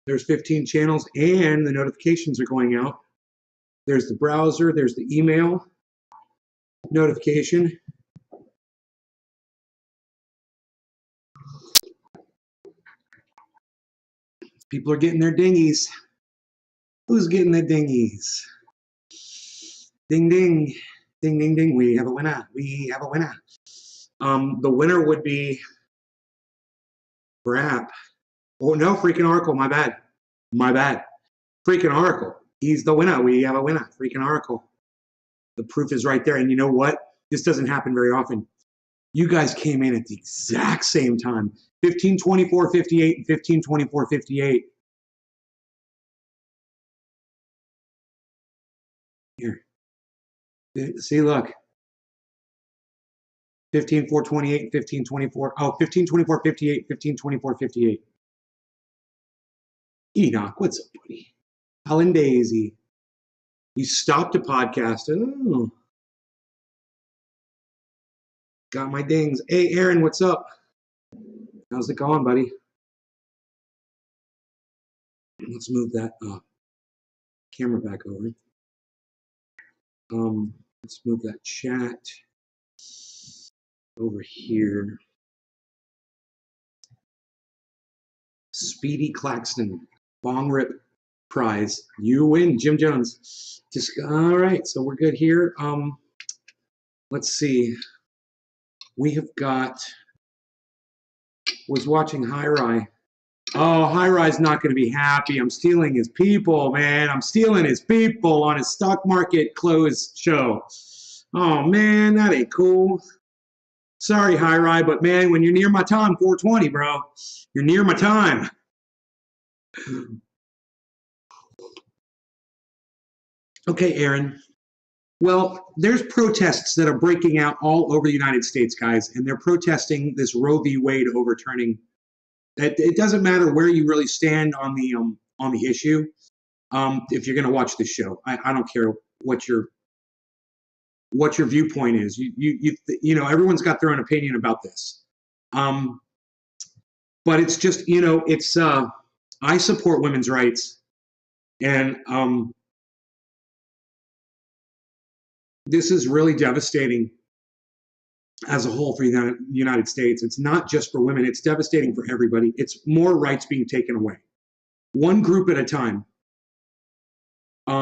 There's 15 channels, and the notifications are going out. There's the browser, there's the email notification. People are getting their dingies. Who's getting the dingies? Ding, ding, ding, ding, ding. We have a winner. We have a winner. The winner would be Brap. Oh, no, freaking Oracle. My bad. My bad. Freaking Oracle. He's the winner. We have a winner. Freaking Oracle. The proof is right there. And you know what? This doesn't happen very often. You guys came in at the exact same time. 15:24:58 and 15:24:58. Here. See, look. 15:4:28, 15:24. Oh, 15:24:58, 15:24:58. Enoch, what's up, buddy? Helen Daisy. You stopped a podcast. Oh. Got my dings. Hey, Aaron, what's up? How's it going, buddy? Let's move that camera back over. Let's move that chat over here. Speedy Claxton, Bong Rip prize. You win, Jim Jones. Just all right, so we're good here. Let's see. We have got. Was watching High Rye. Oh, High Rye's not going to be happy. I'm stealing his people, man. I'm stealing his people on his stock market close show. Oh man, that ain't cool. Sorry, High Rye, but man, when you're near my time, 420, bro, you're near my time. Okay, Aaron. Well, there's protests that are breaking out all over the United States, guys, and they're protesting this Roe v. Wade overturning. It doesn't matter where you really stand on the issue. If you're going to watch this show, I don't care what your viewpoint is. You know, everyone's got their own opinion about this. But it's just, it's I support women's rights, and this is really devastating as a whole for the United States. It's not just for women. It's devastating for everybody. It's more rights being taken away, one group at a time. They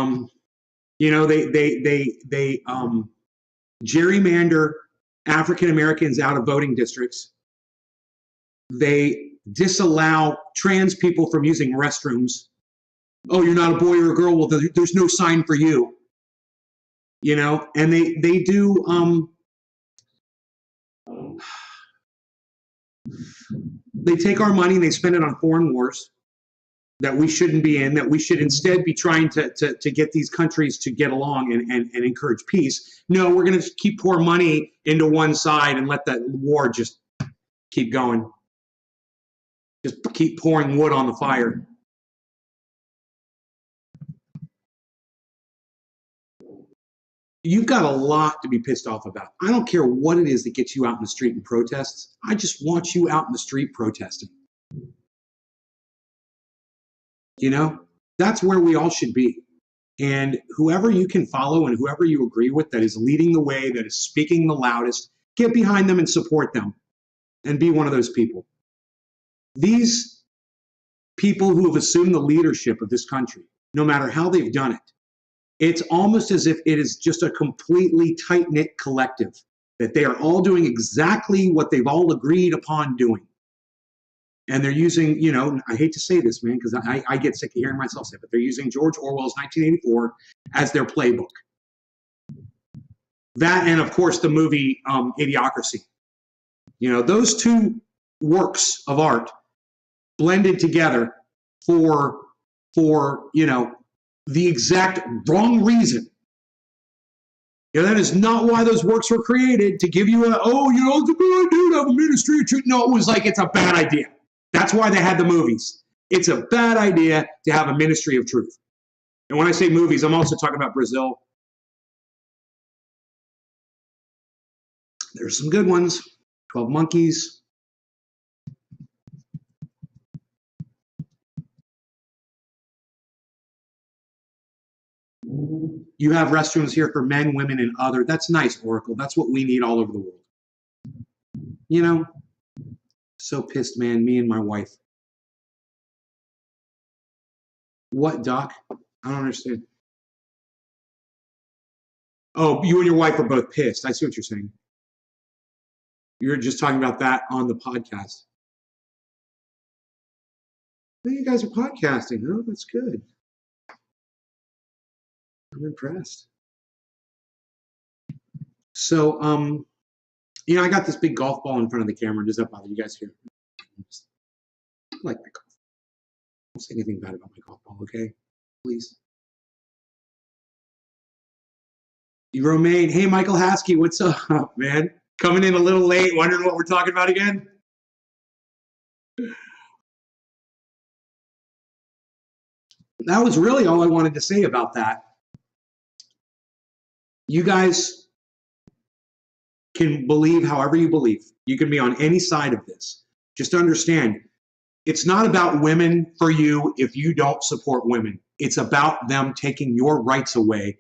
gerrymander African Americans out of voting districts. They disallow trans people from using restrooms. Oh, you're not a boy or a girl. Well, there's no sign for you. And they do. They take our money and they spend it on foreign wars that we shouldn't be in, that we should instead be trying to get these countries to get along and encourage peace. No, we're going to keep pour money into one side and let that war just keep going. Just keep pouring wood on the fire. You've got a lot to be pissed off about. I don't care what it is that gets you out in the street and protests. I just want you out in the street protesting. That's where we all should be. And whoever you can follow and whoever you agree with that is leading the way, that is speaking the loudest, get behind them and support them and be one of those people. These people who have assumed the leadership of this country, no matter how they've done it, it's almost as if it is just a completely tight-knit collective, that they are all doing exactly what they've all agreed upon doing. And they're using, I hate to say this, man, because I get sick of hearing myself say it, but they're using George Orwell's 1984 as their playbook. That and, of course, the movie Idiocracy. Those two works of art blended together for the exact wrong reason. That is not why those works were created, to give you it's a good idea to have a ministry of truth. No, it was like, it's a bad idea. That's why they had the movies. It's a bad idea to have a ministry of truth. And when I say movies, I'm also talking about Brazil. There's some good ones. 12 Monkeys. You have restrooms here for men, women, and other. That's nice, Oracle. That's what we need all over the world. You know, so pissed, man, me and my wife. What, Doc? I don't understand. Oh, you and your wife are both pissed. I see what you're saying. You're just talking about that on the podcast. Well, you guys are podcasting, huh? That's good. I'm impressed. So, you know, I got this big golf ball in front of the camera. Does that bother you guys here? I like my golf. Don't say anything bad about my golf ball, okay? Please. Romaine, hey, Michael Haskey, what's up, man? Coming in a little late, wondering what we're talking about again? That was really all I wanted to say about that. You guys can believe however you believe. You can be on any side of this. Just understand, it's not about women for you if you don't support women. It's about them taking your rights away,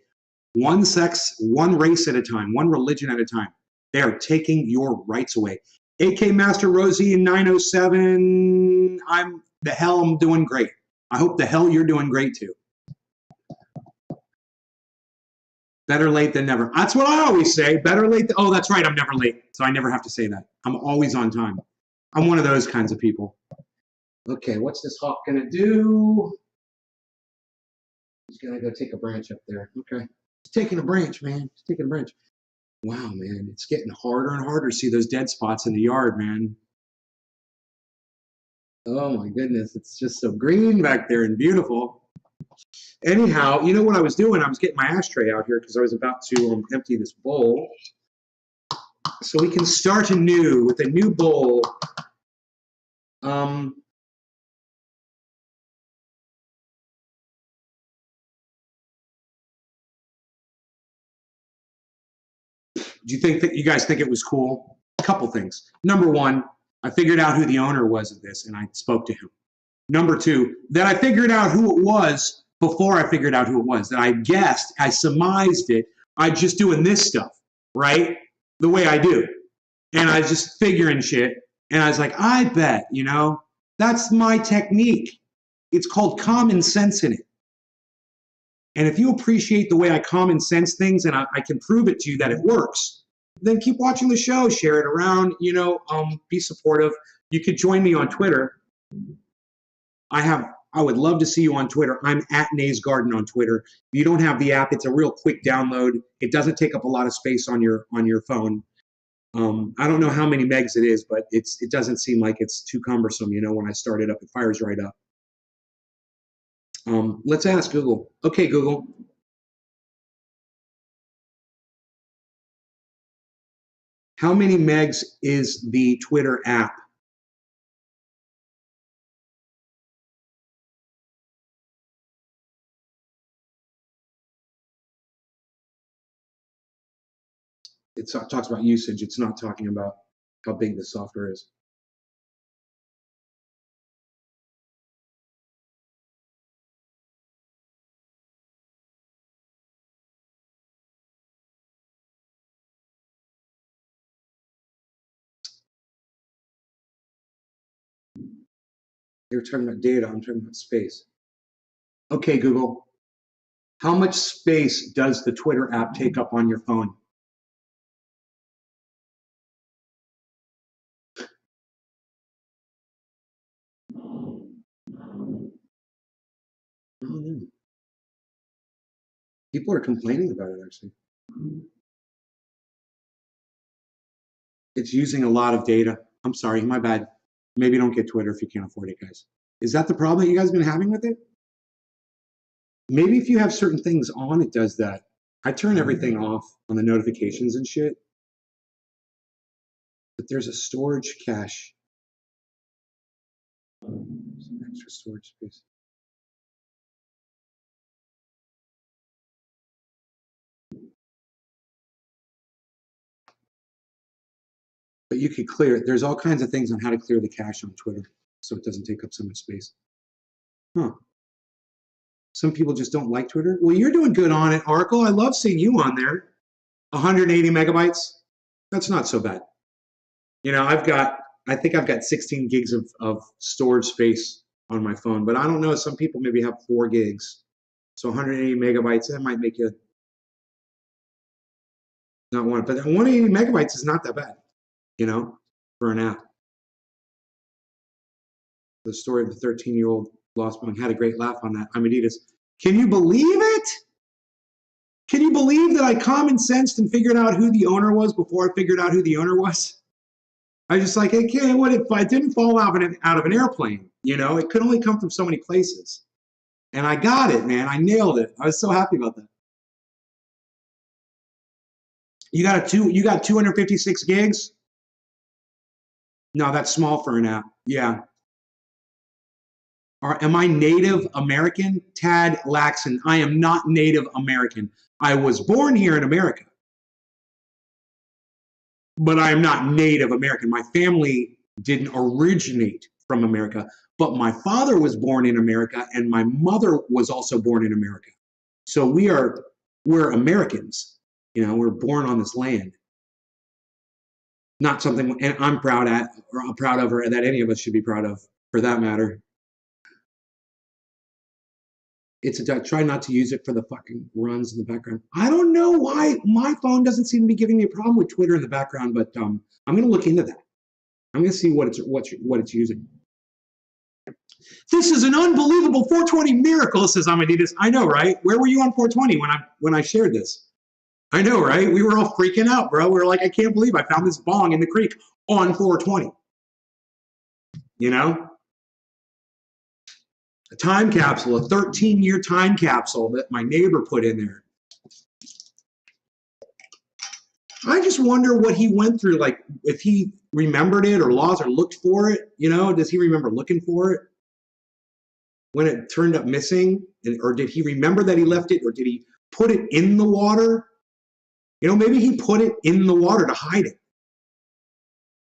one sex, one race at a time, one religion at a time. They are taking your rights away. AK Master Rosie in 907, I'm doing great. I hope the hell you're doing great too. Better late than never. That's what I always say. Better late than, oh, that's right, I'm never late. So I never have to say that. I'm always on time. I'm one of those kinds of people. Okay, what's this hawk gonna do? He's gonna go take a branch up there. Okay. He's taking a branch, man. He's taking a branch. Wow, man, it's getting harder and harder to see those dead spots in the yard, man. Oh my goodness, it's just so green back there and beautiful. Anyhow, you know what I was doing? I was getting my ashtray out here because I was about to empty this bowl. So we can start anew with a new bowl. Do you think that you guys think it was cool? A couple things. Number one, I figured out who the owner was of this and I spoke to him. Number two, that I figured out who it was before I figured out who it was. That I guessed, I surmised it. I just doing this stuff, right? The way I do. And I was just figuring shit. And I was like, I bet, you know, that's my technique. It's called common sense in it. And if you appreciate the way I common sense things and I can prove it to you that it works, then keep watching the show, share it around, you know, be supportive. You could join me on Twitter. I would love to see you on Twitter. I'm at Nays Garden on Twitter. If you don't have the app, it's a real quick download. It doesn't take up a lot of space on your phone. I don't know how many megs it is, but it doesn't seem like it's too cumbersome. You know, when I start it up, it fires right up. Let's ask Google. Okay, Google. How many megs is the Twitter app? It talks about usage. It's not talking about how big the software is. They were talking about data. I'm talking about space. Okay, Google. How much space does the Twitter app take up on your phone? People are complaining about it, actually. It's using a lot of data. I'm sorry, my bad. Maybe don't get Twitter if you can't afford it, guys. Is that the problem that you guys have been having with it? Maybe if you have certain things on, it does that. I turn everything off on the notifications and shit. But there's a storage cache. Some extra storage space. But you could clear it. There's all kinds of things on how to clear the cache on Twitter so it doesn't take up so much space. Huh. Some people just don't like Twitter. Well, you're doing good on it, Arkle. I love seeing you on there. 180 megabytes. That's not so bad. You know, I think I've got 16 gigs of storage space on my phone, but I don't know. Some people maybe have 4 gigs. So 180 megabytes, that might make you not want it. But 180 megabytes is not that bad, you know, for an app. The story of the 13-year-old lost one had a great laugh on that. I'm Adidas. Can you believe it? Can you believe that I common sensed and figured out who the owner was before I figured out who the owner was? I just like, okay, what if I didn't fall out of an airplane? You know, it could only come from so many places. And I got it, man. I nailed it. I was so happy about that. You got 256 gigs? No, that's small for an app. Yeah. Am I Native American? Tad Laxon. I am not Native American. I was born here in America, but I am not Native American. My family didn't originate from America, but my father was born in America and my mother was also born in America. So we're Americans. You know, we're born on this land. Not something and I'm proud of, or that any of us should be proud of, for that matter. Try not to use it for the fucking runs in the background. I don't know why my phone doesn't seem to be giving me a problem with Twitter in the background, but I'm going to look into that. I'm going to see what it's using. This is an unbelievable 420 miracle, says Amadeus. I know, right? Where were you on 420 when I shared this? I know, right? We were all freaking out, bro. We were like, I can't believe I found this bong in the creek on 420. You know? A time capsule, a 13-year time capsule that my neighbor put in there. I just wonder what he went through, like if he remembered it or lost or looked for it. You know, does he remember looking for it when it turned up missing? Or did he remember that he left it, or did he put it in the water? You know, maybe he put it in the water to hide it.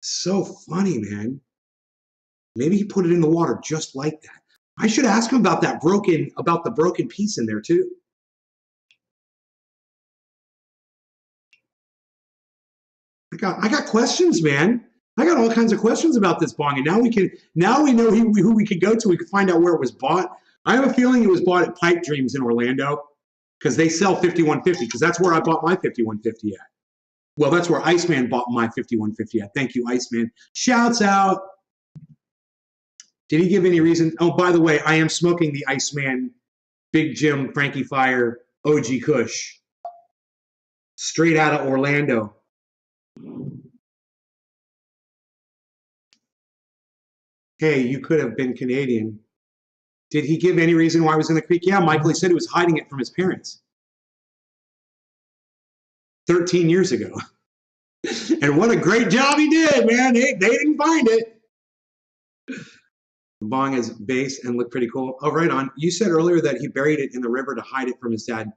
So funny, man. Maybe he put it in the water just like that. I should ask him about the broken piece in there too. I got questions, man. I got all kinds of questions about this bong, and now we know who we could go to. We could find out where it was bought. I have a feeling it was bought at Pipe Dreams in Orlando, because they sell 5150, because that's where I bought my 5150 at. Well, that's where Iceman bought my 5150 at. Thank you, Iceman. Shouts out. Did he give any reason? Oh, by the way, I am smoking the Iceman Big Jim Frankie Fire OG Kush, straight out of Orlando. Hey, you could have been Canadian. Did he give any reason why it was in the creek? Yeah, Michael, he said he was hiding it from his parents 13 years ago. And what a great job he did, man. They didn't find it. The bong has base and looked pretty cool. Oh, right on. You said earlier that he buried it in the river to hide it from his dad.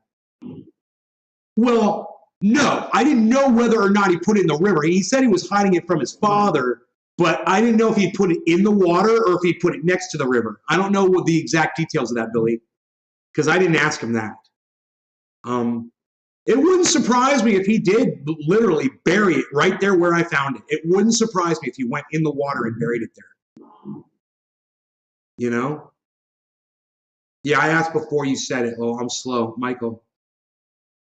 Well, no, I didn't know whether or not he put it in the river. He said he was hiding it from his father, but I didn't know if he put it in the water or if he put it next to the river. I don't know what the exact details of that, Billy, because I didn't ask him that. It wouldn't surprise me if he did literally bury it right there where I found it. It wouldn't surprise me if he went in the water and buried it there. You know? Yeah, I asked before you said it. Oh, I'm slow, Michael.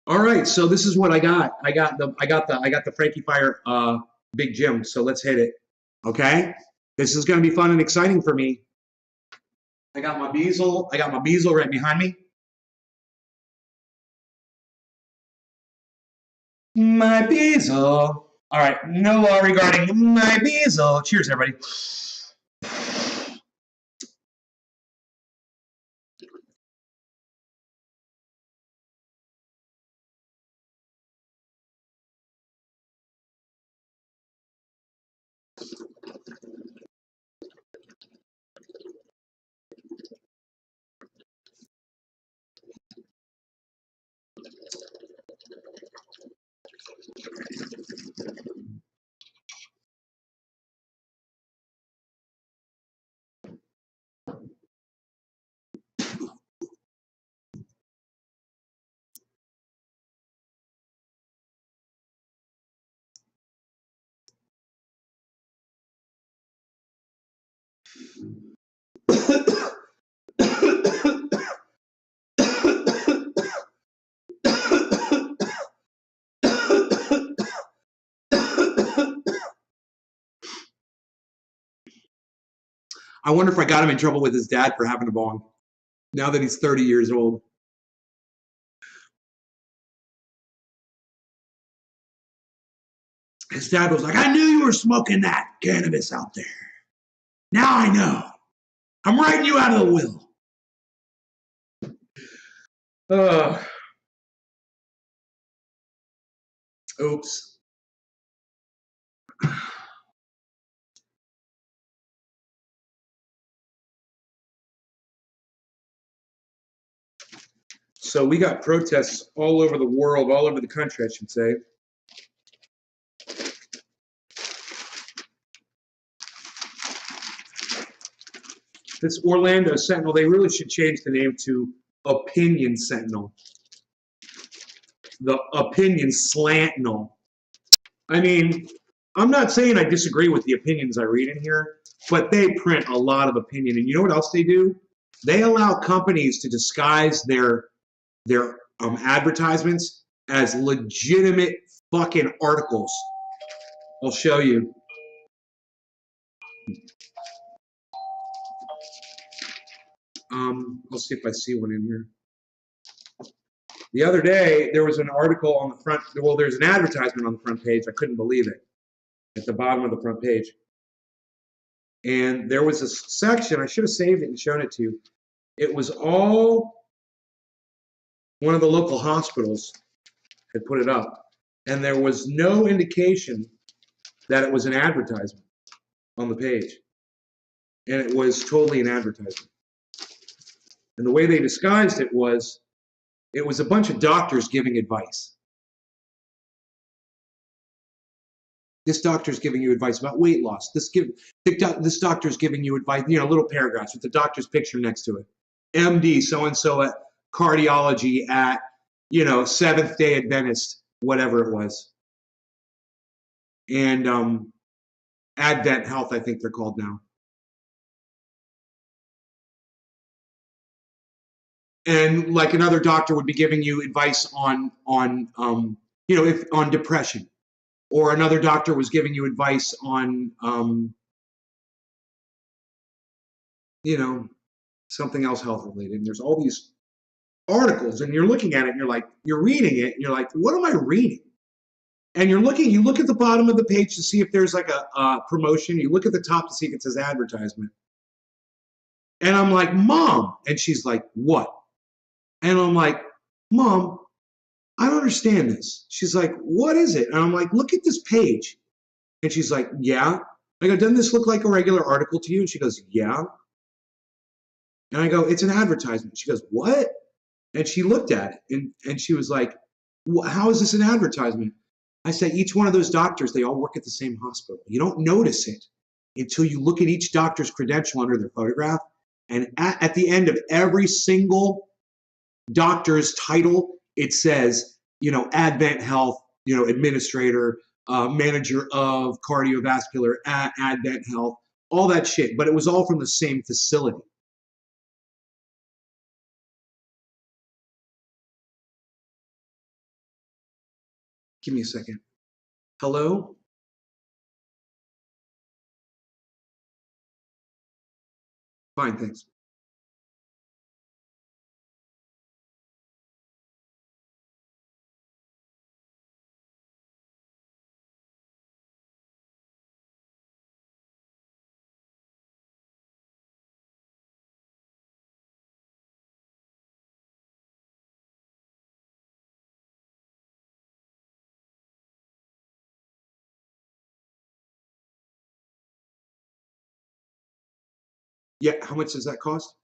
All right, so this is what I got. I got the Frankie Fire Big Jim. So let's hit it. Okay? This is going to be fun and exciting for me. I got my Beazle right behind me. My Beazle. All right, no law regarding my Beazle. Cheers, everybody. I wonder if I got him in trouble with his dad for having a bong, now that he's 30 years old. His dad was like, I knew you were smoking that cannabis out there. Now I know. I'm writing you out of the will. Oops. So we got protests all over the world, all over the country, I should say. This Orlando Sentinel, they really should change the name to Opinion Sentinel. The Opinion Slantinel. I mean, I'm not saying I disagree with the opinions I read in here, but they print a lot of opinion. And you know what else they do? They allow companies to disguise their advertisements as legitimate fucking articles. I'll show you. I'll see if I see one in here. The other day, there was an article on the front. Well, there's an advertisement on the front page. I couldn't believe it. At the bottom of the front page. And there was a section, I should have saved it and shown it to you. It was all one of the local hospitals had put it up. And there was no indication that it was an advertisement on the page. And it was totally an advertisement. And the way they disguised it was a bunch of doctors giving advice. This doctor's giving you advice about weight loss. This doctor's giving you advice, little paragraphs with the doctor's picture next to it. MD so-and-so at cardiology at, Seventh Day Adventist, whatever it was. And Advent Health, I think they're called now. And like another doctor would be giving you advice on depression. Or another doctor was giving you advice on, something else health related. And there's all these articles, and you're looking at it, and you're reading it, and you're like, what am I reading? And you look at the bottom of the page to see if there's like a promotion. You look at the top to see if it says advertisement. And I'm like, Mom. And she's like, what? And I'm like, Mom, I don't understand this. She's like, what is it? And I'm like, look at this page. And she's like, yeah. I go, doesn't this look like a regular article to you? And she goes, yeah. And I go, it's an advertisement. She goes, what? And she looked at it, and she was like, how is this an advertisement? I said, each one of those doctors, they all work at the same hospital. You don't notice it until you look at each doctor's credential under their photograph. And at the end of every single doctor's title, it says, Advent Health, administrator, manager of cardiovascular at Advent Health, all that shit. But it was all from the same facility. Give me a second. Hello? Fine, thanks. Yeah, how much does that cost?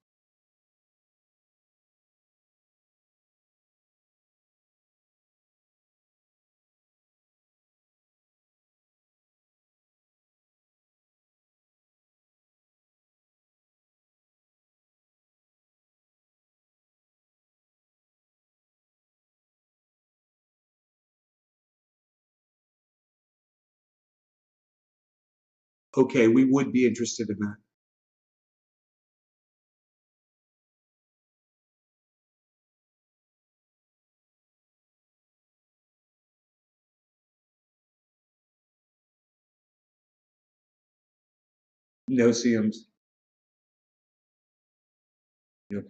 Okay, we would be interested in that. No CMs. Okay.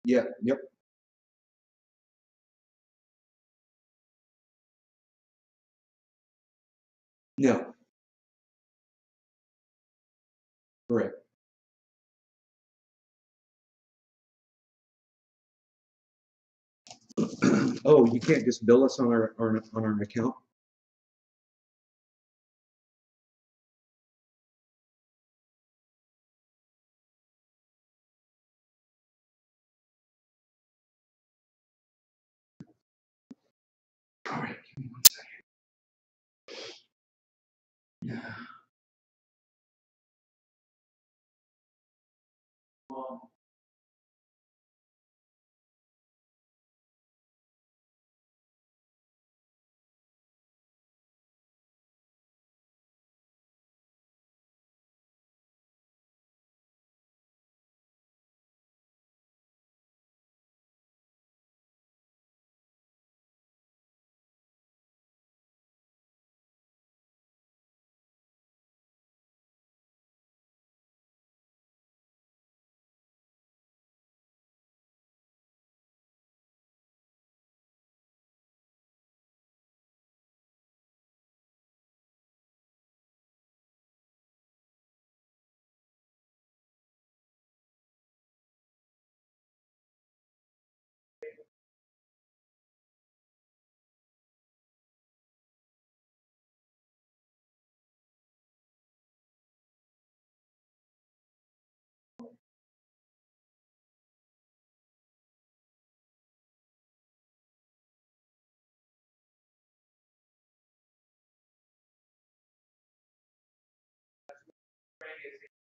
Yeah. Yep. No. Correct. Oh, you can't just bill us on our account. All right. Give me 1 second.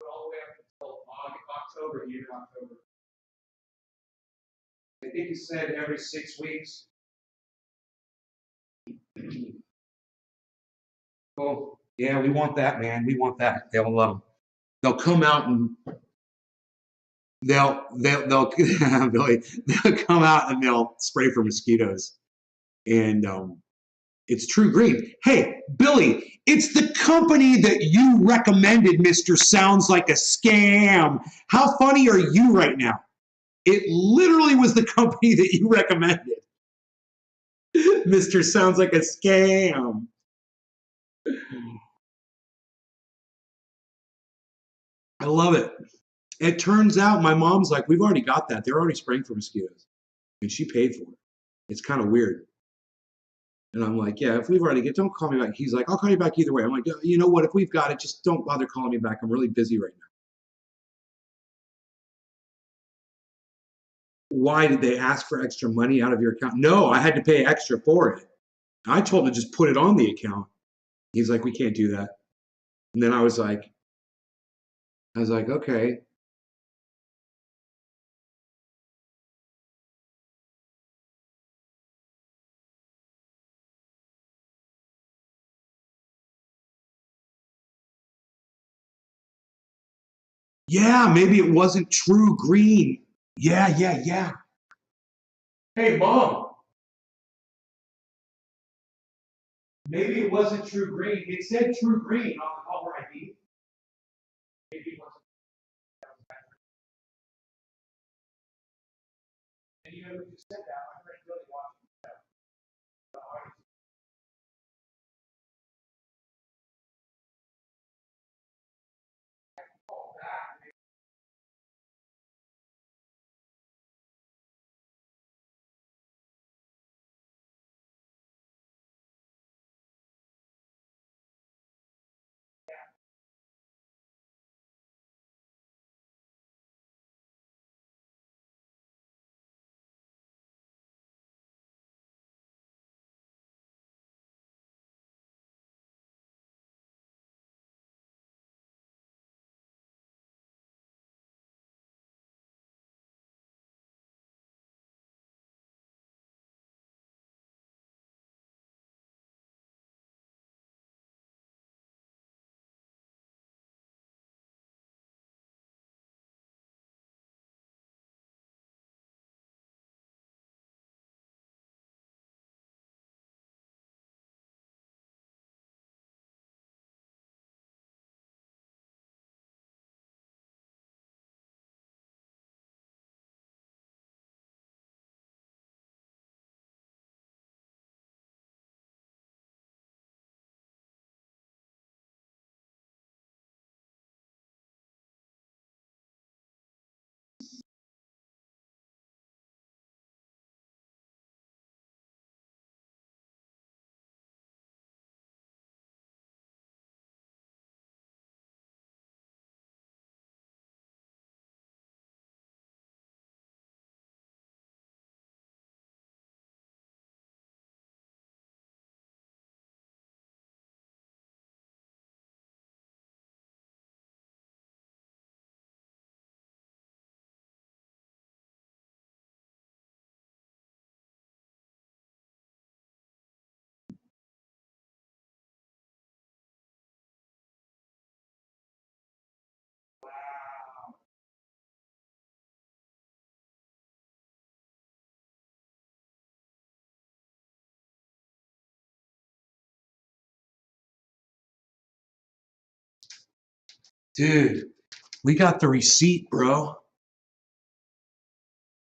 All the way up until October, even October. I think he said every 6 weeks. Oh, yeah, we want that, man. We want that. They'll come out and they'll Billy, they'll come out and they'll spray for mosquitoes. And it's True Green. Hey, Billy, it's the company that you recommended, Mr. Sounds Like a Scam. How funny are you right now? It literally was the company that you recommended. Mr. Sounds Like a Scam. I love it. It turns out my mom's like, we've already got that. They're already spraying for mosquitoes. And she paid for it. It's kind of weird. And I'm like, yeah, if we've already get, don't call me back. He's like, I'll call you back either way. I'm like, you know what? If we've got it, just don't bother calling me back. I'm really busy right now. Why did they ask for extra money out of your account? No, I had to pay extra for it. I told him to just put it on the account. He's like, we can't do that. And then I was like, okay. Yeah, maybe it wasn't True Green. Yeah, yeah, yeah. Hey, Mom, maybe it wasn't True Green. It said True Green on the caller ID. Maybe it wasn't. And you know, you just said that. My friend Billy watching that. Dude, we got the receipt, bro.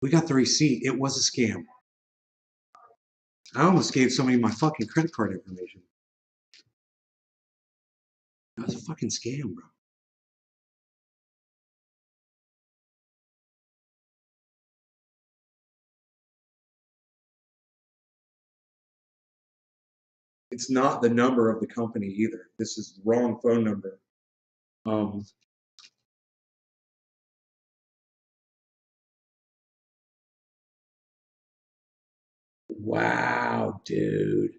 We got the receipt. It was a scam. I almost gave somebody my fucking credit card information. That was a fucking scam, bro. It's not the number of the company either. This is the wrong phone number. Wow, dude.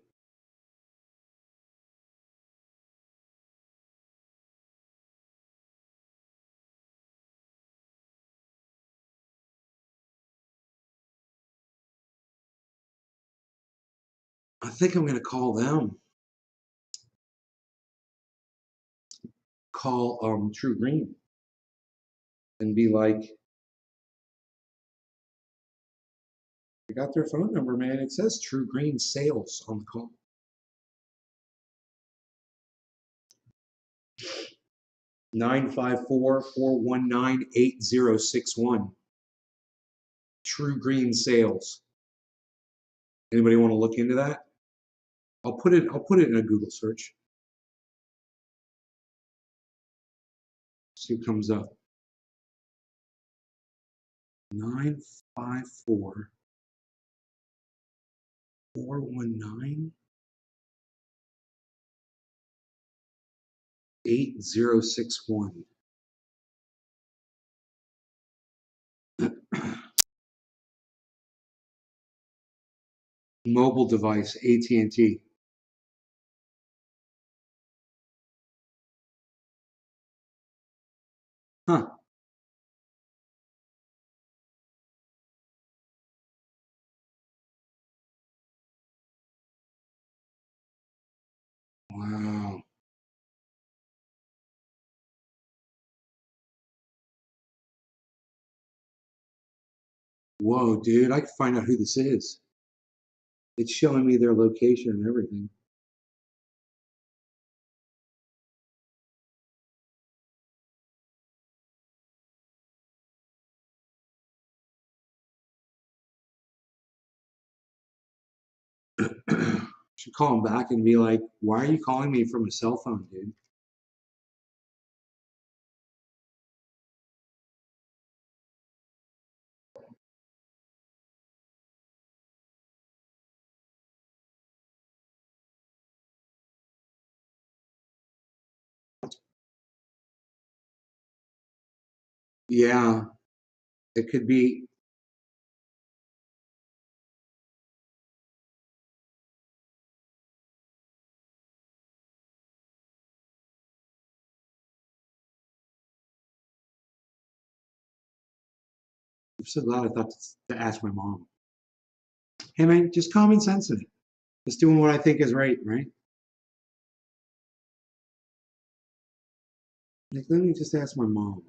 I think I'm gonna call them. Call True Green and be like, I got their phone number, man. It says True Green Sales on the call. 954-419-8061. True Green Sales. Anybody want to look into that? I'll put it in a Google search. See what comes up. 954-419-8061. Mobile device, AT&T. Huh. Wow. Whoa, dude, I can find out who this is. It's showing me their location and everything. Should call him back and be like, why are you calling me from a cell phone, dude? Yeah, it could be. I'm so glad I thought to ask my mom. Hey, man, just common sense in it. Just doing what I think is right, right? Like, let me just ask my mom.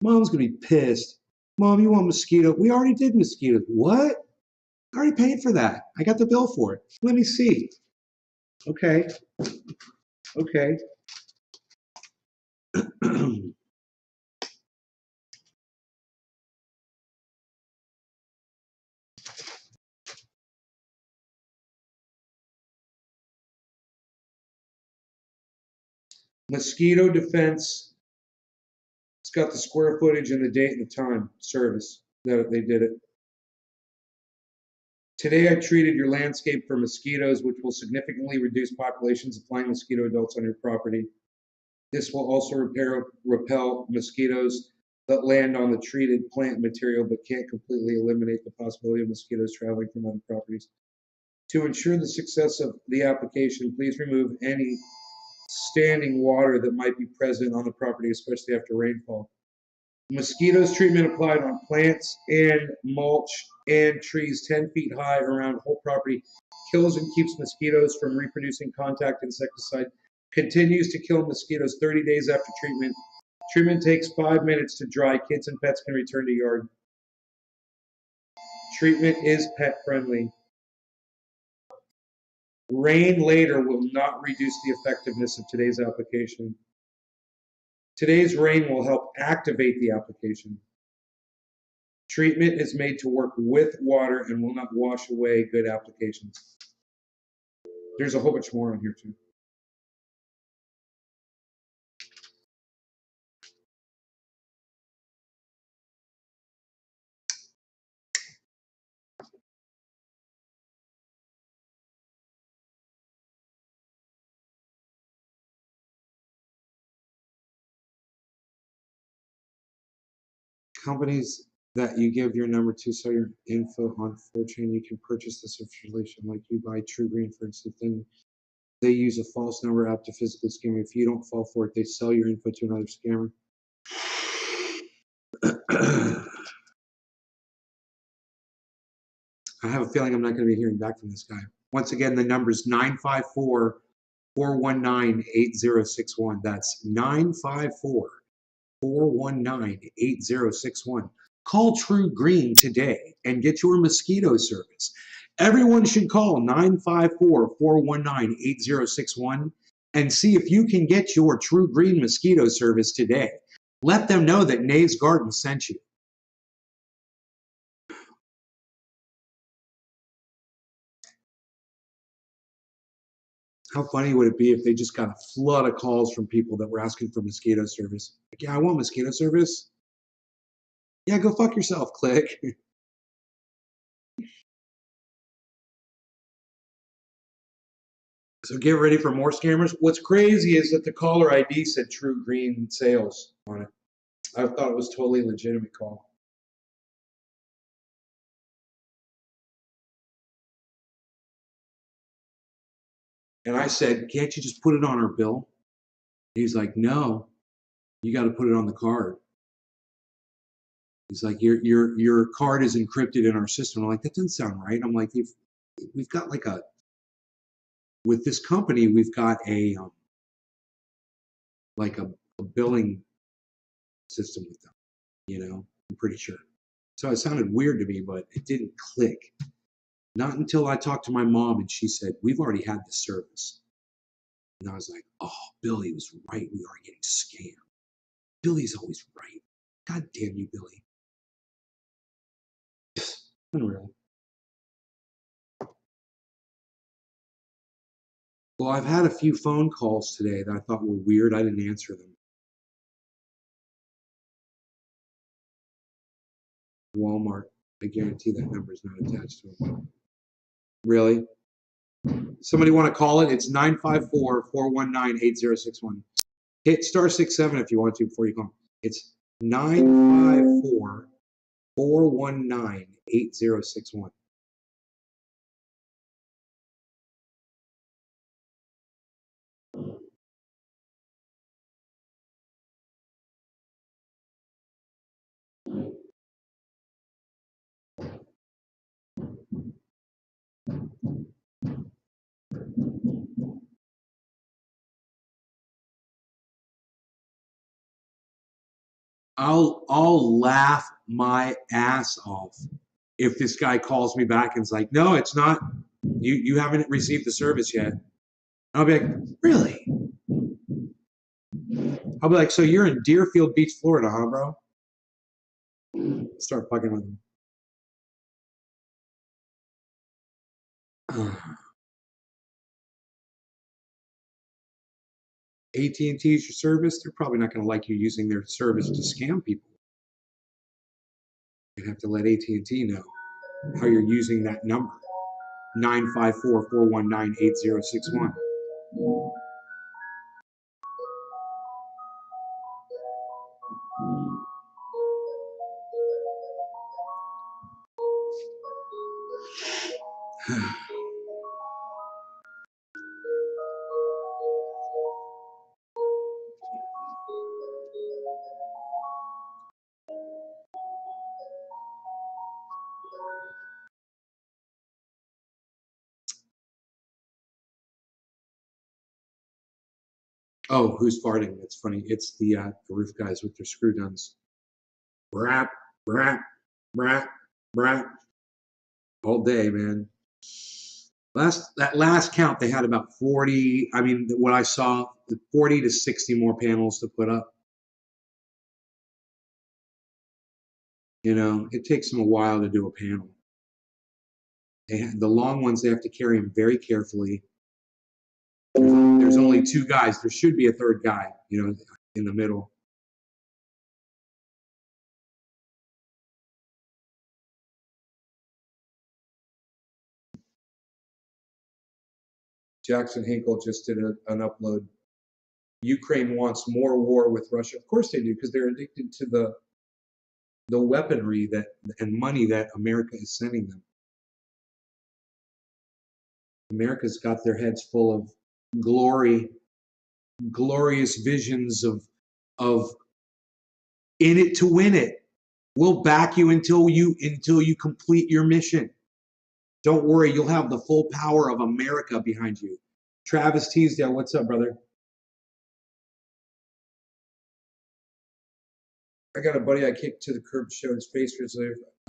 Mom's gonna be pissed. Mom, you want mosquito? We already did mosquitoes. What? I already paid for that. I got the bill for it. Let me see. Okay. Okay. Mosquito defense. It's got the square footage and the date and the time service that they did it. Today I treated your landscape for mosquitoes, which will significantly reduce populations of flying mosquito adults on your property. This will also repel mosquitoes that land on the treated plant material, but can't completely eliminate the possibility of mosquitoes traveling from other properties. To ensure the success of the application, please remove any standing water that might be present on the property, especially after rainfall. Mosquitoes treatment applied on plants and mulch and trees 10 feet high around whole property kills and keeps mosquitoes from reproducing. Contact insecticide continues to kill mosquitoes 30 days after treatment. Treatment takes 5 minutes to dry. Kids and pets can return to yard. Treatment is pet friendly. Rain later will not reduce the effectiveness of today's application. Today's rain will help activate the application. Treatment is made to work with water and will not wash away good applications. There's a whole bunch more on here too. Companies that you give your number to sell your info on 4chan, you can purchase this information. Like you buy True Green, for instance, then they use a false number app to physically scam you. If you don't fall for it, they sell your info to another scammer. I have a feeling I'm not going to be hearing back from this guy. Once again, the number is 954-419-8061. That's 954-419-8061. Call True Green today and get your mosquito service. Everyone should call 954-419-8061 and see if you can get your True Green mosquito service today. Let them know that Nay's Garden sent you. How funny would it be if they just got a flood of calls from people that were asking for mosquito service? Like, yeah, I want mosquito service. Yeah, go fuck yourself, click. So get ready for more scammers. What's crazy is that the caller ID said True Green Sales on it. I thought it was totally a legitimate call. And I said, can't you just put it on our bill? He's like, no, you got to put it on the card. He's like, your card is encrypted in our system. I'm like, that doesn't sound right. I'm like, we've got like with this company, we've got like a billing system with them, I'm pretty sure. So it sounded weird to me, but it didn't click. Not until I talked to my mom and she said, we've already had this service. And I was like, oh, Billy was right. We are getting scammed. Billy's always right. God damn you, Billy. Unreal. Well, I've had a few phone calls today that I thought were weird. I didn't answer them. Walmart. I guarantee that number is not attached to it. Really? Somebody want to call it? It's 954-419-8061. Hit *67 if you want to before you call. It's 954-419-8061. I'll laugh my ass off if this guy calls me back and is like, no, it's not. You haven't received the service yet. I'll be like, really? I'll be like, so you're in Deerfield Beach, Florida, huh, bro? Start fucking with him. AT&T is your service. They're probably not going to like you using their service to scam people. You have to let AT&T know how you're using that number. 954-419-8061. Oh, who's farting? That's funny. It's the roof guys with their screw guns. Brap, brap, brap, brap. All day, man. That last count, they had about 40. I mean, what I saw, 40 to 60 more panels to put up. You know, it takes them a while to do a panel. The long ones, they have to carry them very carefully. There's only two guys. There should be a third guy, you know, in the middle. Jackson Hinkle just did an upload. Ukraine wants more war with Russia. Of course they do, because they're addicted to the weaponry that and money that America is sending them. America's got their heads full of glory, glorious visions of in it to win it. We'll back you until you complete your mission. Don't worry, you'll have the full power of America behind you. Travis Teasdale, what's up, brother? I got a buddy I kicked to the curb, showed his face.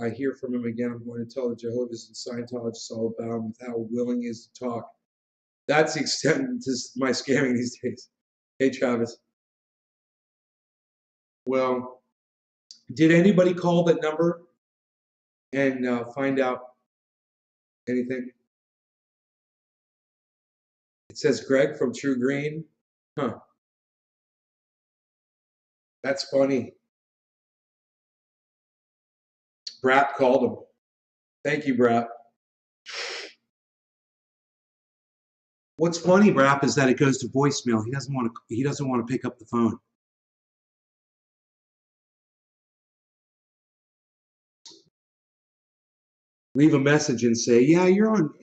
I hear from him again. I'm going to tell the Jehovah's and Scientologists all about him with how willing he is to talk. That's the extent to my scamming these days. Hey, Travis. Well, did anybody call that number and find out anything? It says Greg from True Green. Huh. That's funny. Brap called him. Thank you, Brap. What's funny, Brap, is that it goes to voicemail. He doesn't want to pick up the phone. Leave a message and say, yeah, you're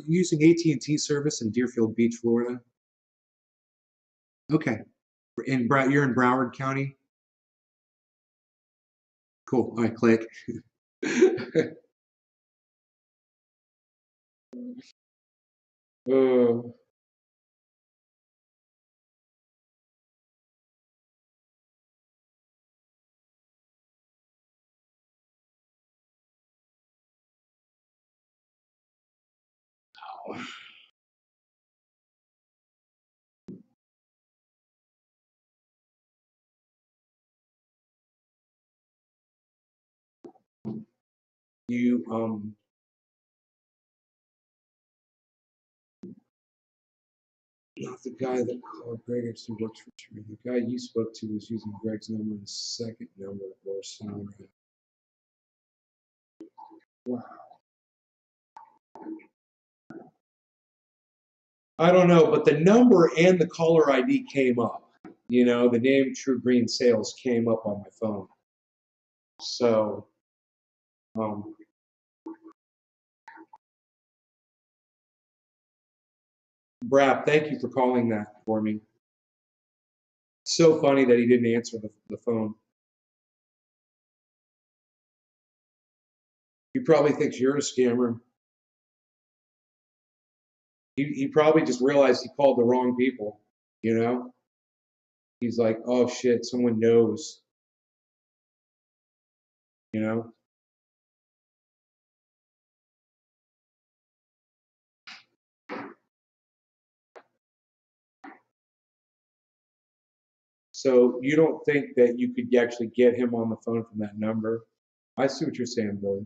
using AT&T service in Deerfield Beach, Florida. Okay. You're in Broward County? Cool. All right, click. You not the guy that called Greg actually works for True. The guy you spoke to was using Greg's number and second number or similar. Wow. I don't know, but the number and the caller ID came up. You know, the name True Green Sales came up on my phone. So, Brap, thank you for calling that for me. So funny that he didn't answer the phone. He probably thinks you're a scammer. He probably just realized he called the wrong people, you know? He's like, oh shit, someone knows, you know? So you don't think that you could actually get him on the phone from that number? I see what you're saying, Billy.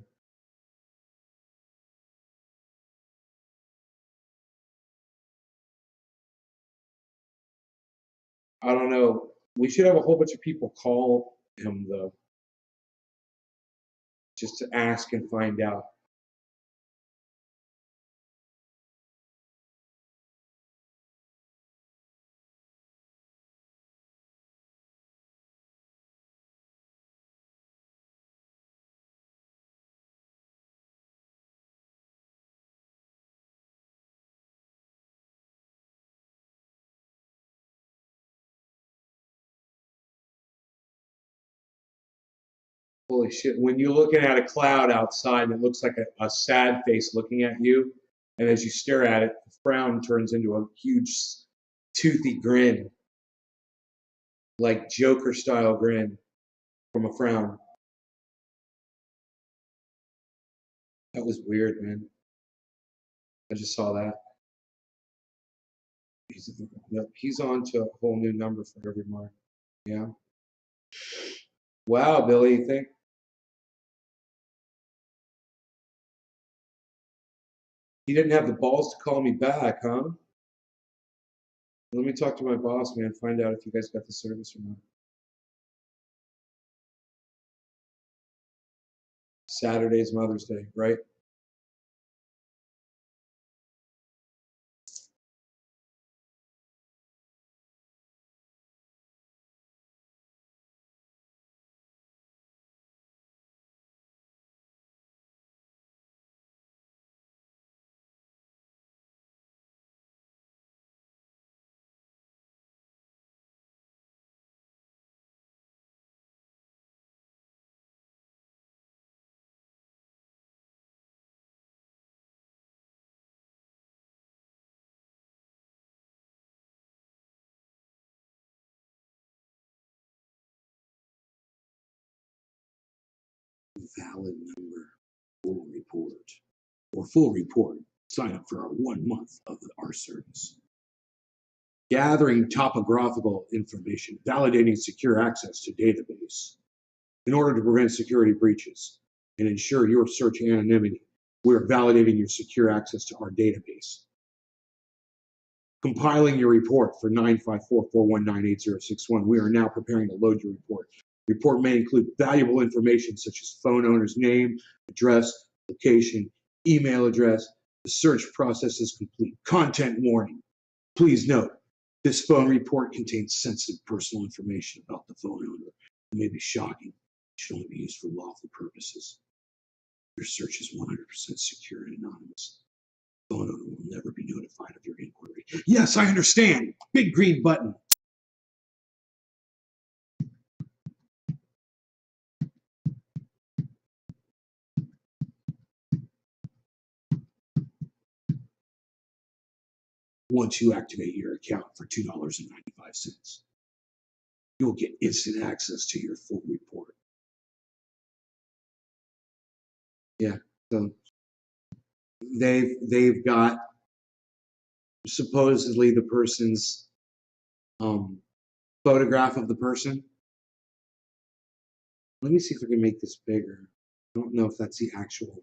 I don't know. We should have a whole bunch of people call him, though, just to ask and find out. Holy shit. When you're looking at a cloud outside and it looks like a sad face looking at you, and as you stare at it, the frown turns into a huge, toothy grin, like Joker style grin from a frown. That was weird, man. I just saw that. He's on to a whole new number for every mark. Yeah. Wow, Billy, you think? He didn't have the balls to call me back, huh? Let me talk to my boss, man, find out if you guys got the service or not. Saturday's Mother's Day, right? Valid number. Full report. For full report, sign up for our 1 month of our service. Gathering topographical information, validating secure access to database. In order to prevent security breaches and ensure your search anonymity, we're validating your secure access to our database. Compiling your report for 954-419-8061. We are now preparing to load your report. Report may include valuable information such as phone owner's name, address, location, email address. The search process is complete. Content warning. Please note, this phone report contains sensitive personal information about the phone owner. It may be shocking. It should only be used for lawful purposes. Your search is 100% secure and anonymous. The phone owner will never be notified of your inquiry. Yes, I understand. Big green button. Once you activate your account for $2.95, you'll get instant access to your full report. Yeah, so they've got supposedly the person's photograph of the person. Let me see if I can make this bigger. I don't know if that's the actual.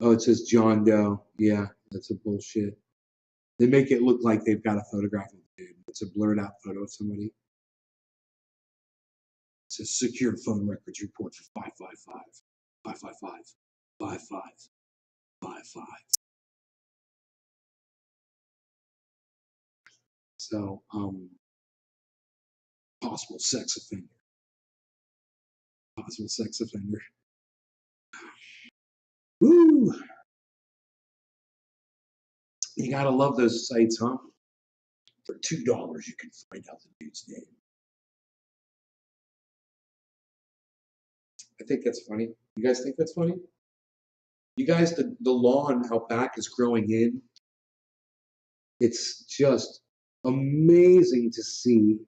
Oh, it says John Doe. Yeah, that's a bullshit. They make it look like they've got a photograph of the dude. It's a blurred out photo of somebody. It says secure phone records report for 555, 555, 55, 55. So, possible sex offender. Possible sex offender. Woo! You gotta love those sites, huh? For $2, you can find out the dude's name. I think that's funny. You guys think that's funny? You guys, the lawn out back is growing in. It's just amazing to see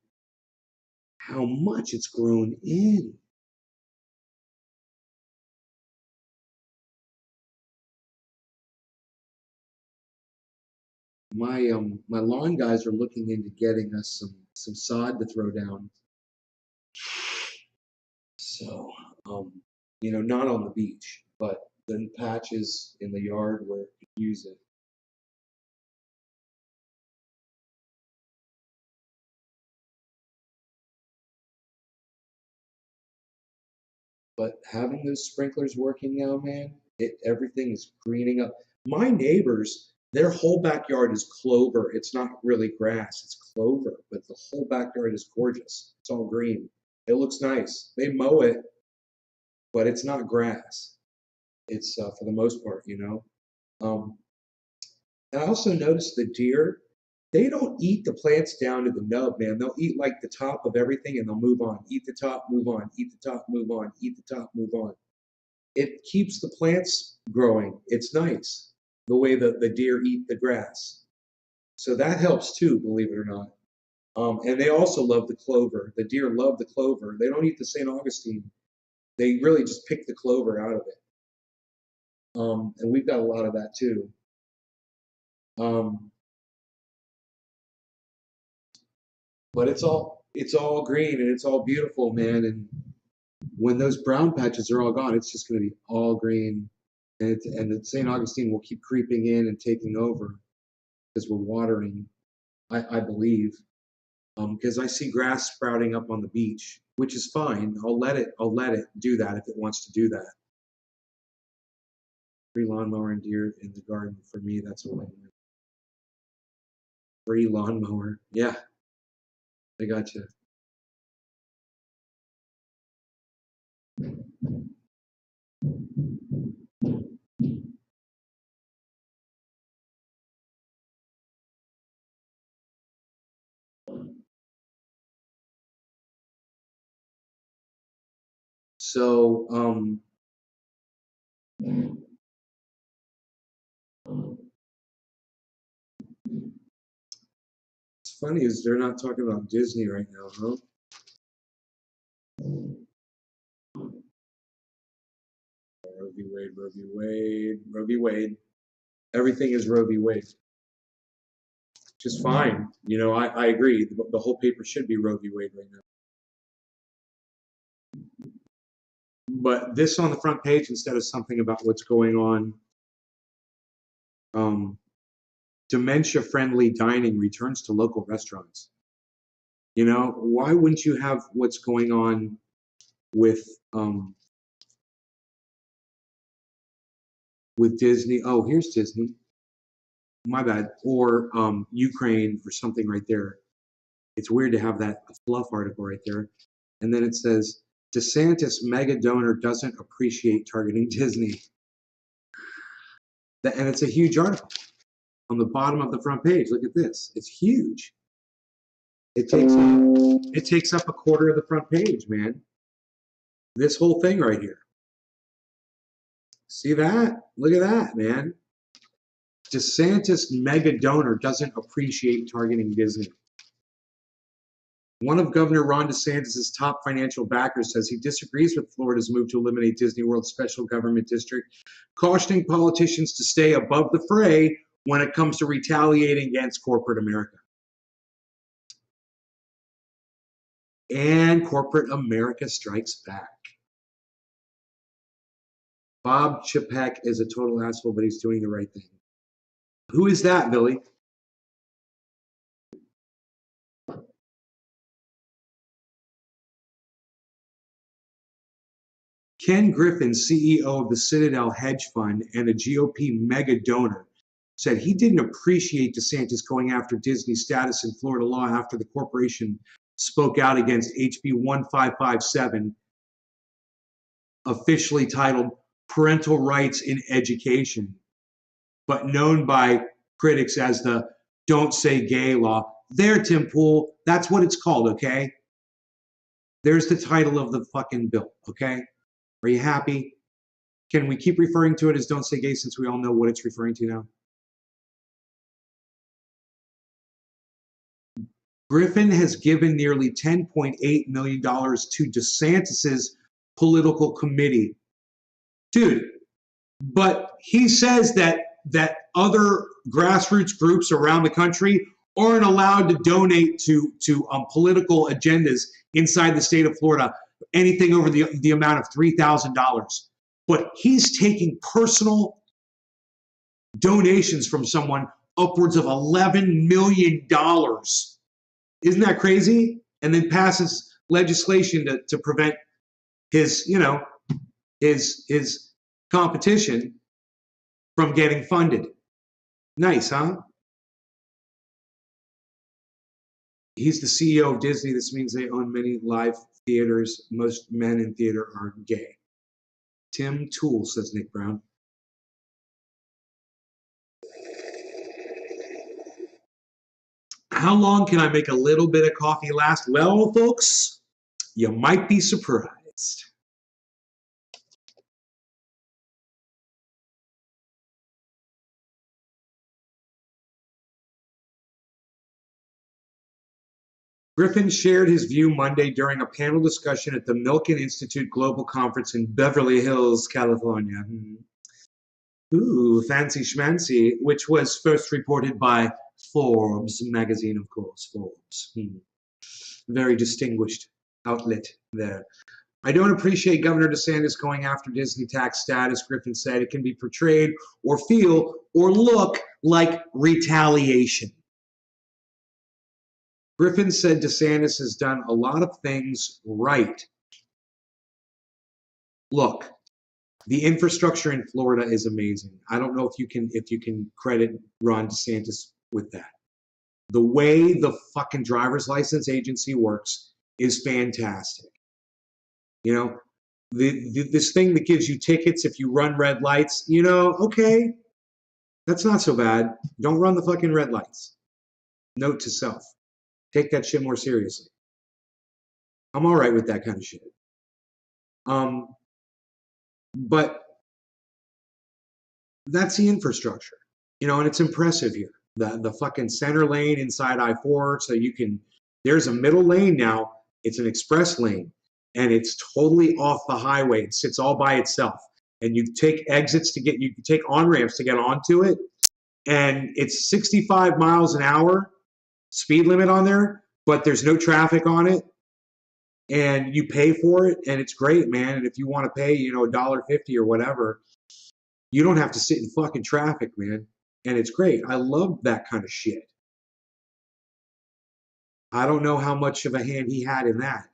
how much it's grown in. My lawn guys are looking into getting us some sod to throw down. So not on the beach, but then patches in the yard where you could use it. But having those sprinklers working now, man, everything is greening up. My neighbors, their whole backyard is clover. It's not really grass, it's clover, but the whole backyard is gorgeous. It's all green. It looks nice. They mow it, but it's not grass. It's for the most part. Um, and I also noticed the deer, they don't eat the plants down to the nub, man. They'll eat like the top of everything and they'll move on. Eat the top, move on. Eat the top, move on. Eat the top, move on. It keeps the plants growing. It's nice the way that the deer eat the grass. So that helps too, believe it or not. And they also love the clover. The deer love the clover. They don't eat the St. Augustine. They really just pick the clover out of it. And we've got a lot of that too. Um, but it's all green and it's all beautiful, man. And When those brown patches are all gone, it's just going to be all green. And St. Augustine will keep creeping in and taking over because we're watering, I believe. Because I see grass sprouting up on the beach, which is fine. I'll let it do that if it wants to do that. Free lawnmower and deer in the garden, for me, that's a win. Free lawnmower. Yeah, I got you. So, it's funny is they're not talking about Disney right now, huh? Roe v. Wade, Roe v. Wade, Roe v. Wade. Everything is Roe v. Wade. Just fine. You know, I agree. The whole paper should be Roe v. Wade right now. But this on the front page instead of something about what's going on. Dementia-friendly dining returns to local restaurants. You know, why wouldn't you have what's going on with Disney? Oh, here's Disney. My bad. Or Ukraine or something right there. It's weird to have that fluff article right there. And then it says, DeSantis mega donor doesn't appreciate targeting Disney. And it's a huge article on the bottom of the front page. Look at this. It's huge. It takes up a quarter of the front page, man. This whole thing right here. See that? Look at that, man. DeSantis mega donor doesn't appreciate targeting Disney. One of Governor Ron DeSantis' top financial backers says he disagrees with Florida's move to eliminate Disney World's special government district, cautioning politicians to stay above the fray when it comes to retaliating against corporate America. And corporate America strikes back. Bob Chapek is a total asshole, but he's doing the right thing. Who is that, Billy? Ken Griffin, CEO of the Citadel Hedge Fund and a GOP mega donor, said he didn't appreciate DeSantis going after Disney's status in Florida law after the corporation spoke out against HB 1557, officially titled Parental Rights in Education, but known by critics as the Don't Say Gay law. There, Tim Pool, that's what it's called, okay? There's the title of the fucking bill, okay? Are you happy? Can we keep referring to it as Don't Say Gay since we all know what it's referring to now? Griffin has given nearly $10.8 million to DeSantis's political committee. Dude, but he says that other grassroots groups around the country aren't allowed to donate to political agendas inside the state of Florida, anything over the amount of $3,000. But he's taking personal donations from someone upwards of $11 million. Isn't that crazy? And then passes legislation to prevent his competition from getting funded. Nice, huh? He's the CEO of Disney. This means they own many live theaters. Most men in theater are gay. Tim Toole, says Nick Brown. How long can I make a little bit of coffee last? Well, folks, you might be surprised. Griffin shared his view Monday during a panel discussion at the Milken Institute Global Conference in Beverly Hills, California. Ooh, fancy schmancy, which was first reported by Forbes magazine, of course, Forbes. Very distinguished outlet there. I don't appreciate Governor DeSantis going after Disney tax status. Griffin said it can be portrayed or feel or look like retaliation. Griffin said DeSantis has done a lot of things right. Look, the infrastructure in Florida is amazing. I don't know if you can credit Ron DeSantis with that. The way the fucking driver's license agency works is fantastic. You know, this thing that gives you tickets if you run red lights, okay, that's not so bad. Don't run the fucking red lights. Note to self, take that shit more seriously. I'm all right with that kind of shit. But that's the infrastructure, and it's impressive here. The fucking center lane inside I-4, so there's a middle lane now. It's an express lane, and it's totally off the highway. It sits all by itself, and you take you can take on-ramps to get onto it, and it's 65 miles an hour speed limit on there, but there's no traffic on it, and you pay for it, and it's great, man. And if you want to pay, $1.50 or whatever, you don't have to sit in fucking traffic, man. And it's great. I love that kind of shit. I don't know how much of a hand he had in that.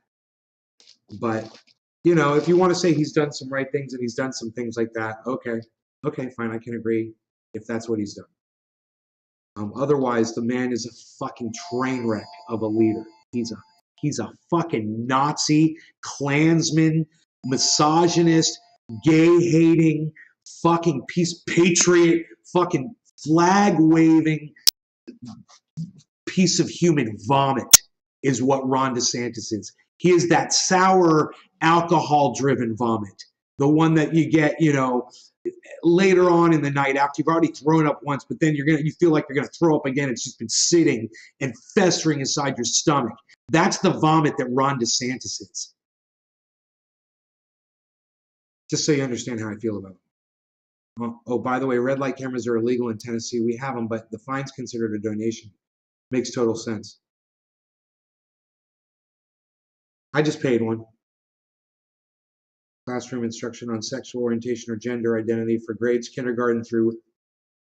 But, if you want to say he's done some right things and he's done some things like that, okay. Okay, fine. I can agree if that's what he's done. Otherwise, the man is a fucking train wreck of a leader. He's a fucking Nazi, Klansman, misogynist, gay-hating, fucking patriot, fucking flag-waving piece of human vomit is what Ron DeSantis is. He is that sour, alcohol-driven vomit, the one that you get, later on in the night after you've already thrown up once, but then you feel like you're gonna throw up again. It's just been sitting and festering inside your stomach. That's the vomit that Ron DeSantis is. Just so you understand how I feel about it. Oh, by the way, red light cameras are illegal in Tennessee. We have them, but the fine's considered a donation. Makes total sense. I just paid one. Classroom instruction on sexual orientation or gender identity for grades kindergarten through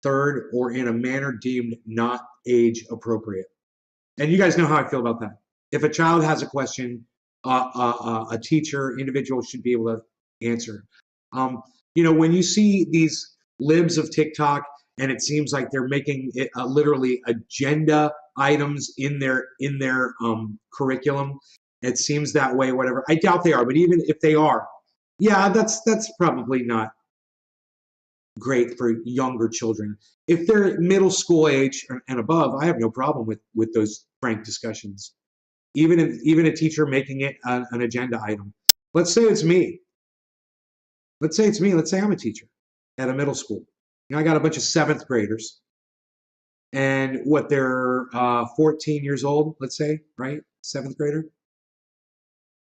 third or in a manner deemed not age appropriate. And you guys know how I feel about that. If a child has a question, a teacher, individual should be able to answer. When you see these libs of TikTok and it seems like they're making it literally agenda items in their curriculum, it seems that way, whatever. I doubt they are, but even if they are, yeah, that's probably not great for younger children. If they're middle school age and above, I have no problem with those frank discussions. Even a teacher making it an agenda item. Let's say it's me. Let's say I'm a teacher at a middle school. I got a bunch of 7th graders, and they're 14 years old, let's say, right? 7th grader.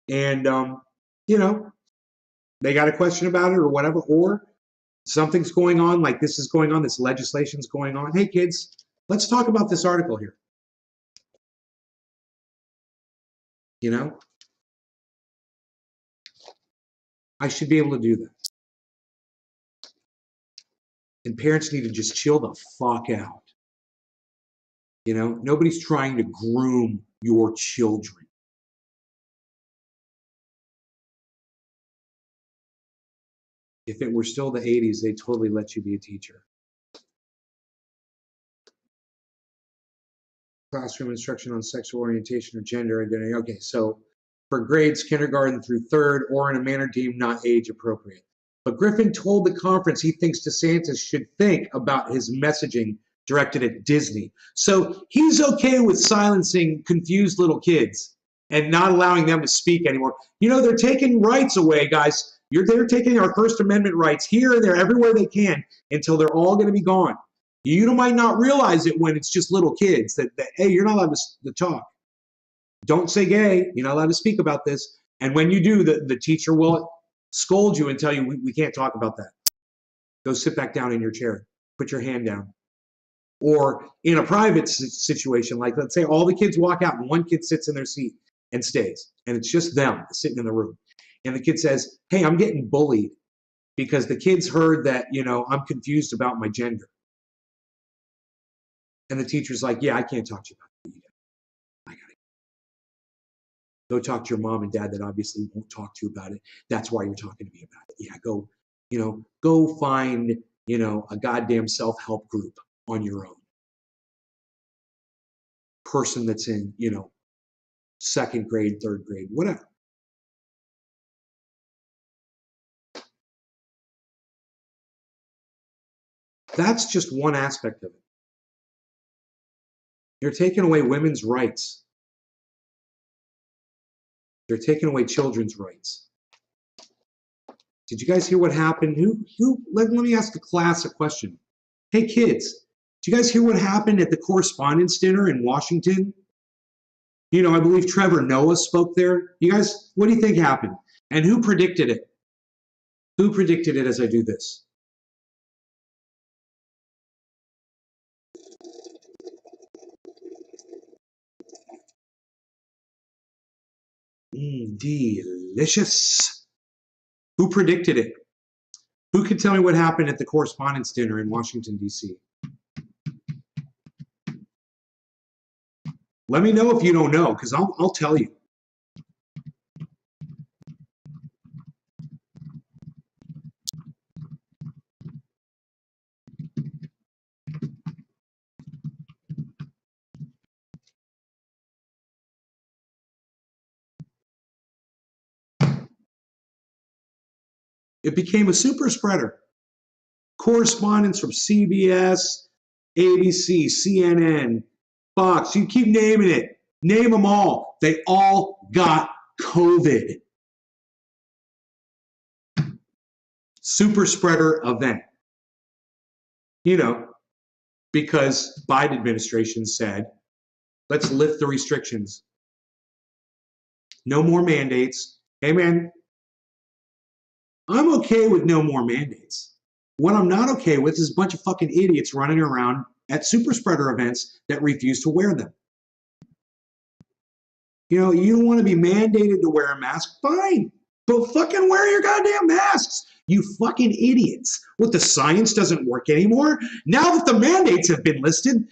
And, they got a question about it or whatever, or something's going on, like this is going on, this legislation's going on. Hey, kids, let's talk about this article here. I should be able to do that. And parents need to just chill the fuck out. Nobody's trying to groom your children. If it were still the 80s, they'd totally let you be a teacher. Classroom instruction on sexual orientation or gender identity. Okay, so for grades kindergarten through 3rd or in a manner deemed not age appropriate. But Griffin told the conference he thinks DeSantis should think about his messaging directed at Disney. So he's okay with silencing confused little kids and not allowing them to speak anymore. They're taking rights away, guys. They're taking our First Amendment rights here and there, everywhere they can, until they're all going to be gone. You might not realize it when it's just little kids that hey, you're not allowed to talk. Don't say gay. You're not allowed to speak about this. And when you do, the teacher will scold you and tell you, we can't talk about that. Go sit back down in your chair. Put your hand down. Or in a private situation, like let's say all the kids walk out and one kid sits in their seat and stays. And it's just them sitting in the room. and the kid says, hey, I'm getting bullied because the kids heard that, I'm confused about my gender. And the teacher's like, yeah, I can't talk to you about it. I gotta go talk to your mom and dad that obviously won't talk to you about it. That's why you're talking to me about it. Yeah, go find, a goddamn self-help group on your own. Person that's in, second grade, third grade, whatever. That's just one aspect of it. You're taking away women's rights. They're taking away children's rights. Did you guys hear what happened? Let me ask the class a question. Hey kids, did you guys hear what happened at the correspondence dinner in Washington? I believe Trevor Noah spoke there. You guys, what do you think happened? And who predicted it? Who predicted it as I do this? Delicious. Who predicted it? Who can tell me what happened at the correspondence dinner in Washington, D.C.? Let me know if you don't know, because I'll tell you. It became a super spreader. Correspondents from CBS, ABC, CNN, Fox, you keep naming it. Name them all. They all got COVID. Super spreader event. Because Biden administration said, let's lift the restrictions. No more mandates. Hey, man, I'm okay with no more mandates. What I'm not okay with is a bunch of fucking idiots running around at super spreader events that refuse to wear them. You don't want to be mandated to wear a mask? Fine. But fucking wear your goddamn masks, you fucking idiots. What, the science doesn't work anymore? Now that the mandates have been lifted,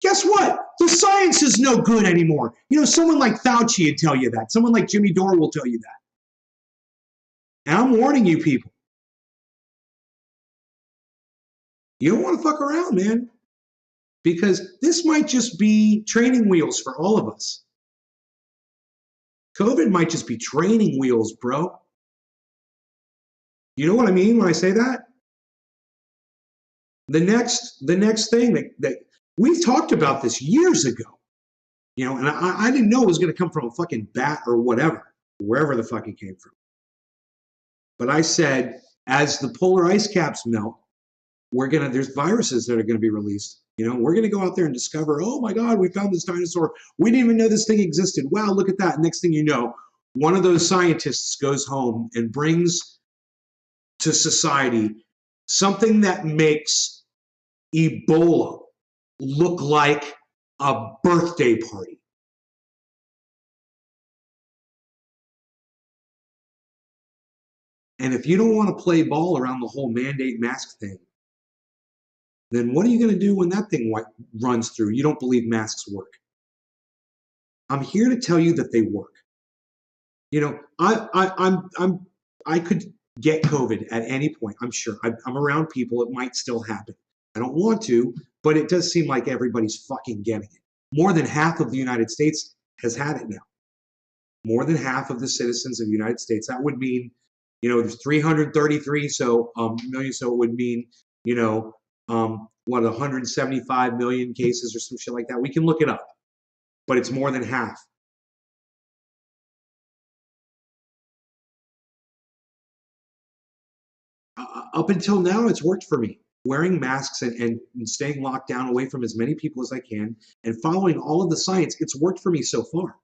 guess what? The science is no good anymore. Someone like Fauci would tell you that. Someone like Jimmy Dore will tell you that. And I'm warning you people. You don't want to fuck around, man. Because this might just be training wheels for all of us. COVID might just be training wheels, bro. You know what I mean when I say that? The next thing that we've talked about this years ago, and I didn't know it was going to come from a fucking bat or whatever, wherever the fuck it came from. But I said, as the polar ice caps melt, there's viruses that are going to be released. We're going to go out there and discover, oh my God, we found this dinosaur. We didn't even know this thing existed. Wow, look at that. Next thing you know, one of those scientists goes home and brings to society something that makes Ebola look like a birthday party. And if you don't want to play ball around the whole mandate mask thing, then what are you going to do when that thing runs through? You don't believe masks work. I'm here to tell you that they work. I could get COVID at any point. I'm sure. I'm around people. It might still happen. I don't want to, but it does seem like everybody's fucking getting it. More than half of the United States has had it now. More than half of the citizens of the United States. That would mean, there's 333 million. So it would mean, 175 million cases or some shit like that. We can look it up, but it's more than half. Up until now, it's worked for me. Wearing masks and staying locked down away from as many people as I can and following all of the science, it's worked for me so far.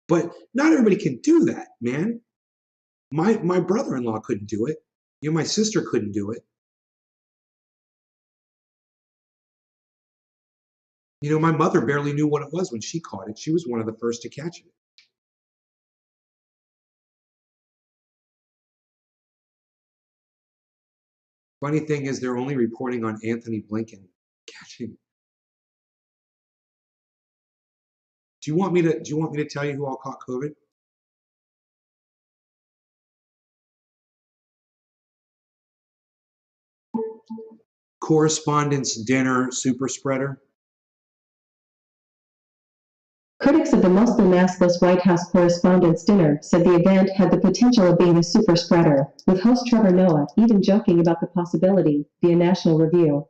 But not everybody can do that, man. My brother-in-law couldn't do it. My sister couldn't do it. My mother barely knew what it was when she caught it. She was one of the first to catch it. Funny thing is, they're only reporting on Anthony Blinken catching. Do you want me to tell you who all caught COVID? Correspondence dinner super spreader. Critics of the mostly maskless White House Correspondents' Dinner said the event had the potential of being a super spreader, with host Trevor Noah even joking about the possibility, via National Review.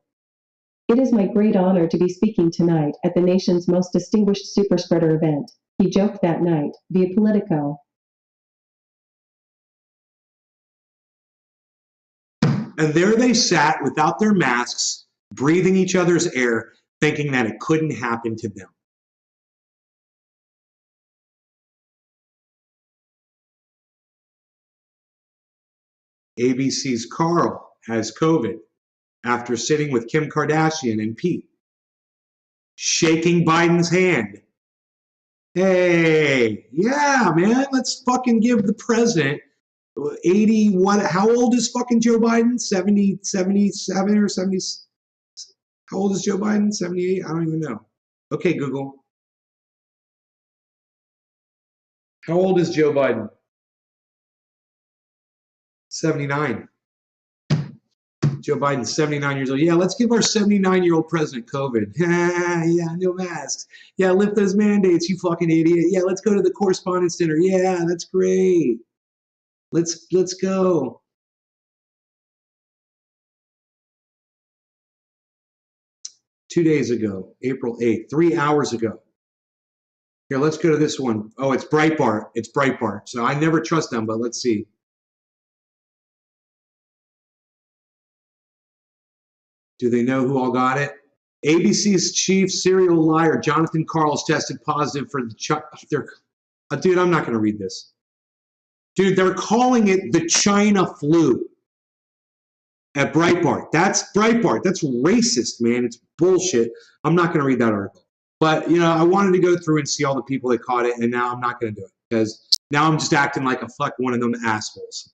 "It is my great honor to be speaking tonight at the nation's most distinguished super spreader event," he joked that night, via Politico. And there they sat without their masks, breathing each other's air, thinking that it couldn't happen to them. ABC's Carl has COVID after sitting with Kim Kardashian and Pete, shaking Biden's hand. Hey, yeah, man, let's fucking give the president 80, what, how old is fucking Joe Biden? 70, 77 or 70? How old is Joe Biden? 78? I don't even know. Okay, Google. How old is Joe Biden? 79. Joe Biden's 79 years old. Yeah, let's give our 79-year-old president COVID. Yeah, no masks. Yeah, lift those mandates, you fucking idiot. Yeah, let's go to the correspondence dinner. Yeah, that's great. Let's go. Two days ago, April 8th, 3 hours ago. Here, let's go to this one. Oh, it's Breitbart. It's Breitbart. So I never trust them, but let's see. Do they know who all got it? ABC's chief serial liar, Jonathan Karls, tested positive for the dude, I'm not going to read this. Dude, they're calling it the China flu at Breitbart. That's Breitbart. That's racist, man. It's bullshit. I'm not going to read that article. But, you know, I wanted to go through and see all the people that caught it, and now I'm not going to do it because now I'm just acting like a fuck one of them assholes.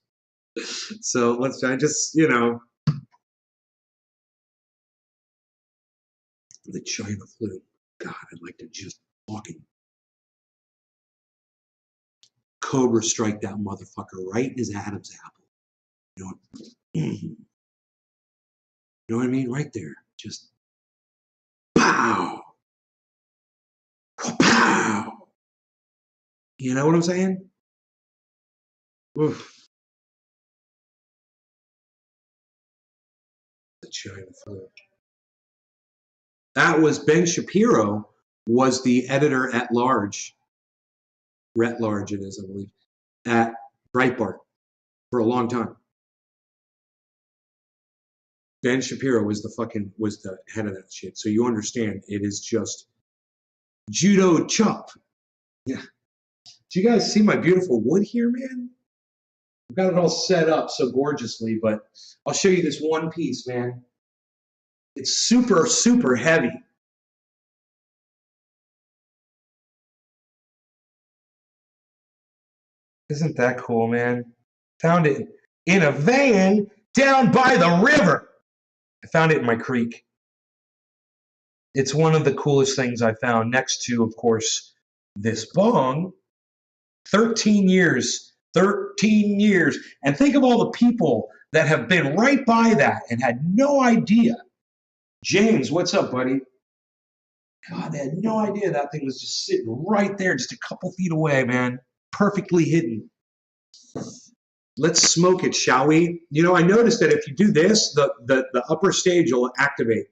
So I just, you know. The China flu. God, I'd like to just fucking Cobra strike that motherfucker right in his Adam's apple. You know what I mean? Right there. Just pow. Pow. You know what I'm saying? Oof. The China flu. That was Ben Shapiro was the editor at large it is, I believe, at Breitbart for a long time. Ben Shapiro was the head of that shit. So you understand, it is just judo chop. Yeah. Do you guys see my beautiful wood here, man? I've got it all set up so gorgeously, but I'll show you this one piece, man. It's super, super heavy. Isn't that cool, man? Found it in a van down by the river. I found it in my creek. It's one of the coolest things I found next to, of course, this bong. 13 years. 13 years. And think of all the people that have been right by that and had no idea. James, what's up, buddy? God, they had no idea that thing was just sitting right there, just a couple feet away, man. Perfectly hidden. Let's smoke it, shall we? You know, I noticed that if you do this, the upper stage will activate.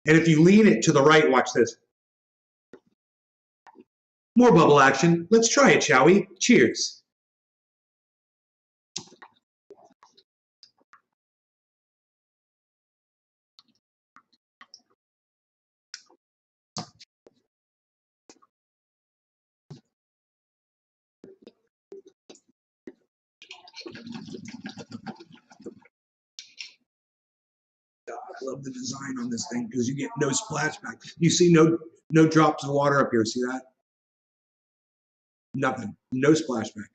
And if you lean it to the right, watch this. More bubble action. Let's try it, shall we? Cheers. God, I love the design on this thing because you get no splashback. You see no drops of water up here. See that? Nothing. No splashback.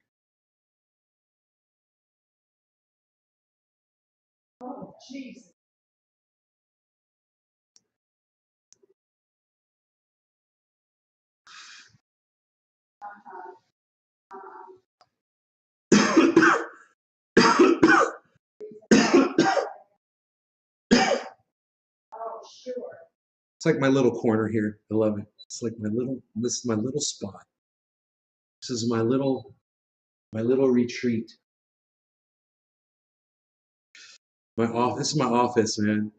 It's like my little corner here. I love it. It's like this is my little spot. This is my little retreat. This is my office, man.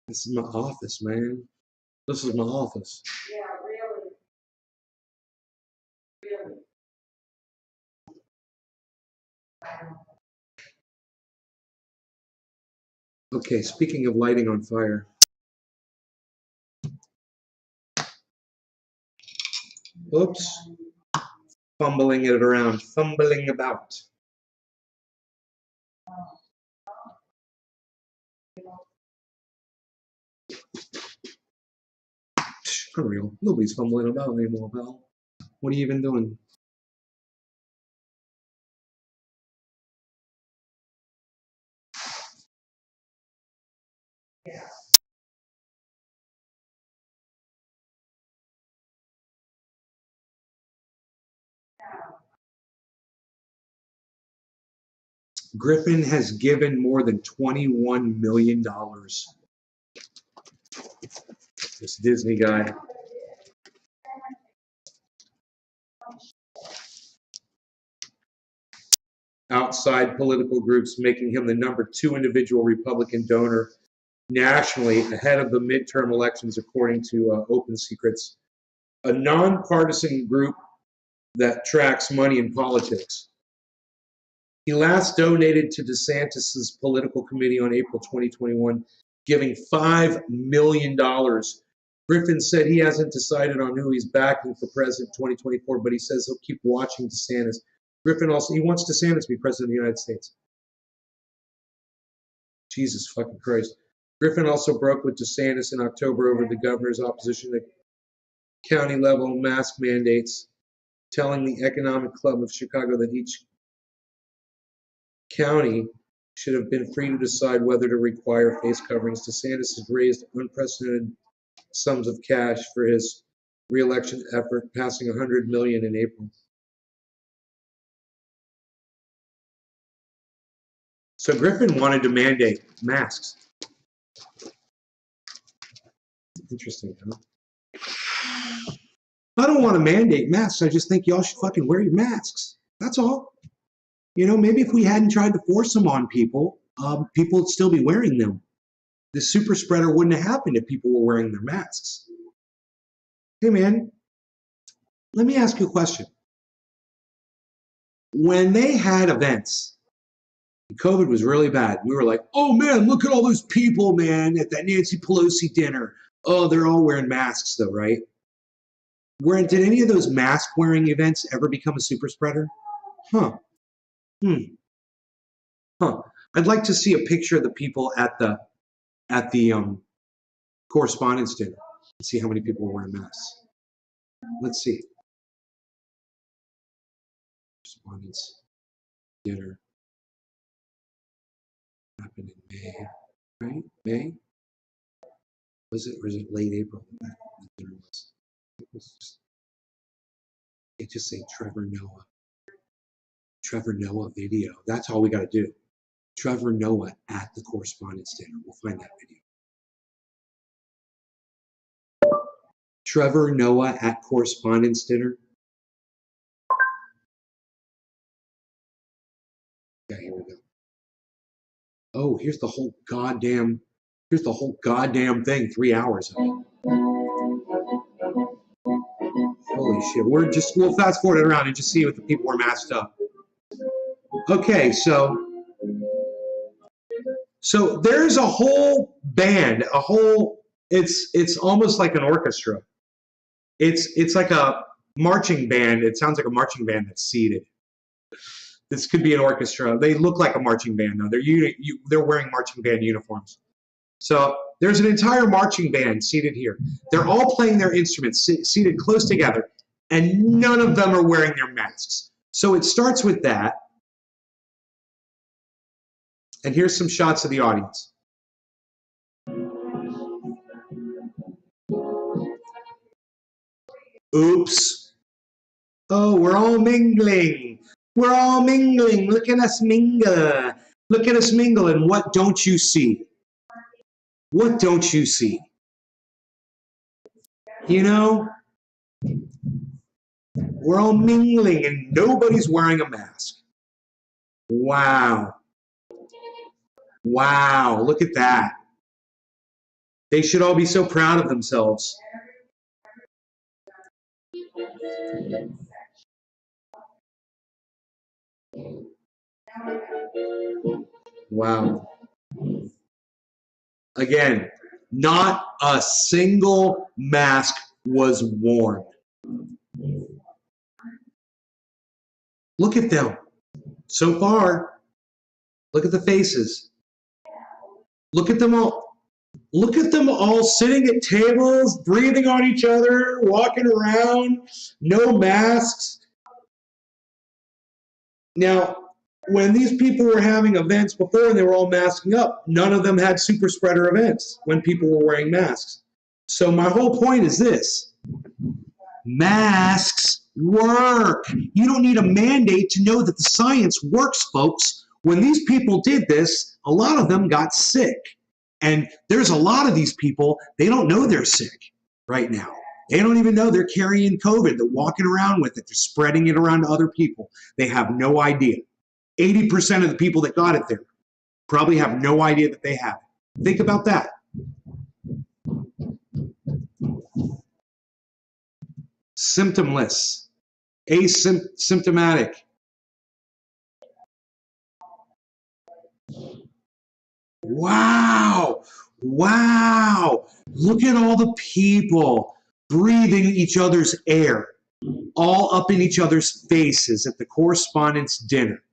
This is my office, man. This is my office. Yeah, really. Really. Okay, speaking of lighting on fire. Oops. Fumbling it around, fumbling about. Unreal. Nobody's fumbling about anymore, pal. What are you even doing? Yeah. Griffin has given more than $21 million. This Disney guy. Outside political groups making him the #2 individual Republican donor nationally ahead of the midterm elections, according to Open Secrets, a nonpartisan group that tracks money in politics. He last donated to DeSantis' political committee on April 2021, giving $5 million. Griffin said he hasn't decided on who he's backing for president 2024, but he says he'll keep watching DeSantis. Griffin he wants DeSantis to be president of the United States. Jesus fucking Christ. Griffin also broke with DeSantis in October over the governor's opposition to county level mask mandates, telling the Economic Club of Chicago that each county should have been free to decide whether to require face coverings. DeSantis has raised unprecedented sums of cash for his re-election effort, passing $100 million in April. So Griffin wanted to mandate masks. Interesting, huh? I don't want to mandate masks. I just think y'all should fucking wear your masks. That's all. You know, maybe if we hadn't tried to force them on people, people would still be wearing them. The super spreader wouldn't have happened if people were wearing their masks. Hey, man, let me ask you a question. When they had events, COVID was really bad. We were like, oh, man, look at all those people, man, at that Nancy Pelosi dinner. Oh, they're all wearing masks, though, right? Did any of those mask-wearing events ever become a super spreader? Huh. Huh. I'd like to see a picture of the people at the correspondence dinner and see how many people were wearing masks. Let's see. Correspondence dinner happened in May, right? May? Or is it late April that the dinner was? It just say Trevor Noah video. That's all we got to do. Trevor Noah at the correspondence dinner. We'll find that video. Trevor Noah at correspondence dinner. Yeah, here we go. Oh, here's the whole goddamn thing, 3 hours of it. Holy shit. We'll fast forward it around and just see what the people were masked up. Okay, so there's a whole band, it's almost like an orchestra. It's like a marching band. It sounds like a marching band that's seated. This could be an orchestra. They look like a marching band, though. They're wearing marching band uniforms. So there's an entire marching band seated here. They're all playing their instruments, seated close together, and none of them are wearing their masks. So it starts with that. And here's some shots of the audience. Oops. Oh, we're all mingling. We're all mingling. Look at us mingle. Look at us mingle. And what don't you see? What don't you see? You know, we're all mingling and nobody's wearing a mask. Wow. Wow, look at that. They should all be so proud of themselves. Wow. Again, not a single mask was worn. Look at them. So far, look at the faces. Look at them all. Look at them all sitting at tables, breathing on each other, walking around, no masks. Now, when these people were having events before and they were all masking up, none of them had super spreader events when people were wearing masks. So my whole point is this. Masks work. You don't need a mandate to know that the science works, folks. When these people did this, a lot of them got sick. And there's a lot of these people, they don't know they're sick right now. They don't even know they're carrying COVID. They're walking around with it. They're spreading it around to other people. They have no idea. 80% of the people that got it there probably have no idea that they have it. Think about that. Symptomless, asymptomatic. Wow, wow. Look at all the people breathing each other's air, all up in each other's faces at the correspondence dinner.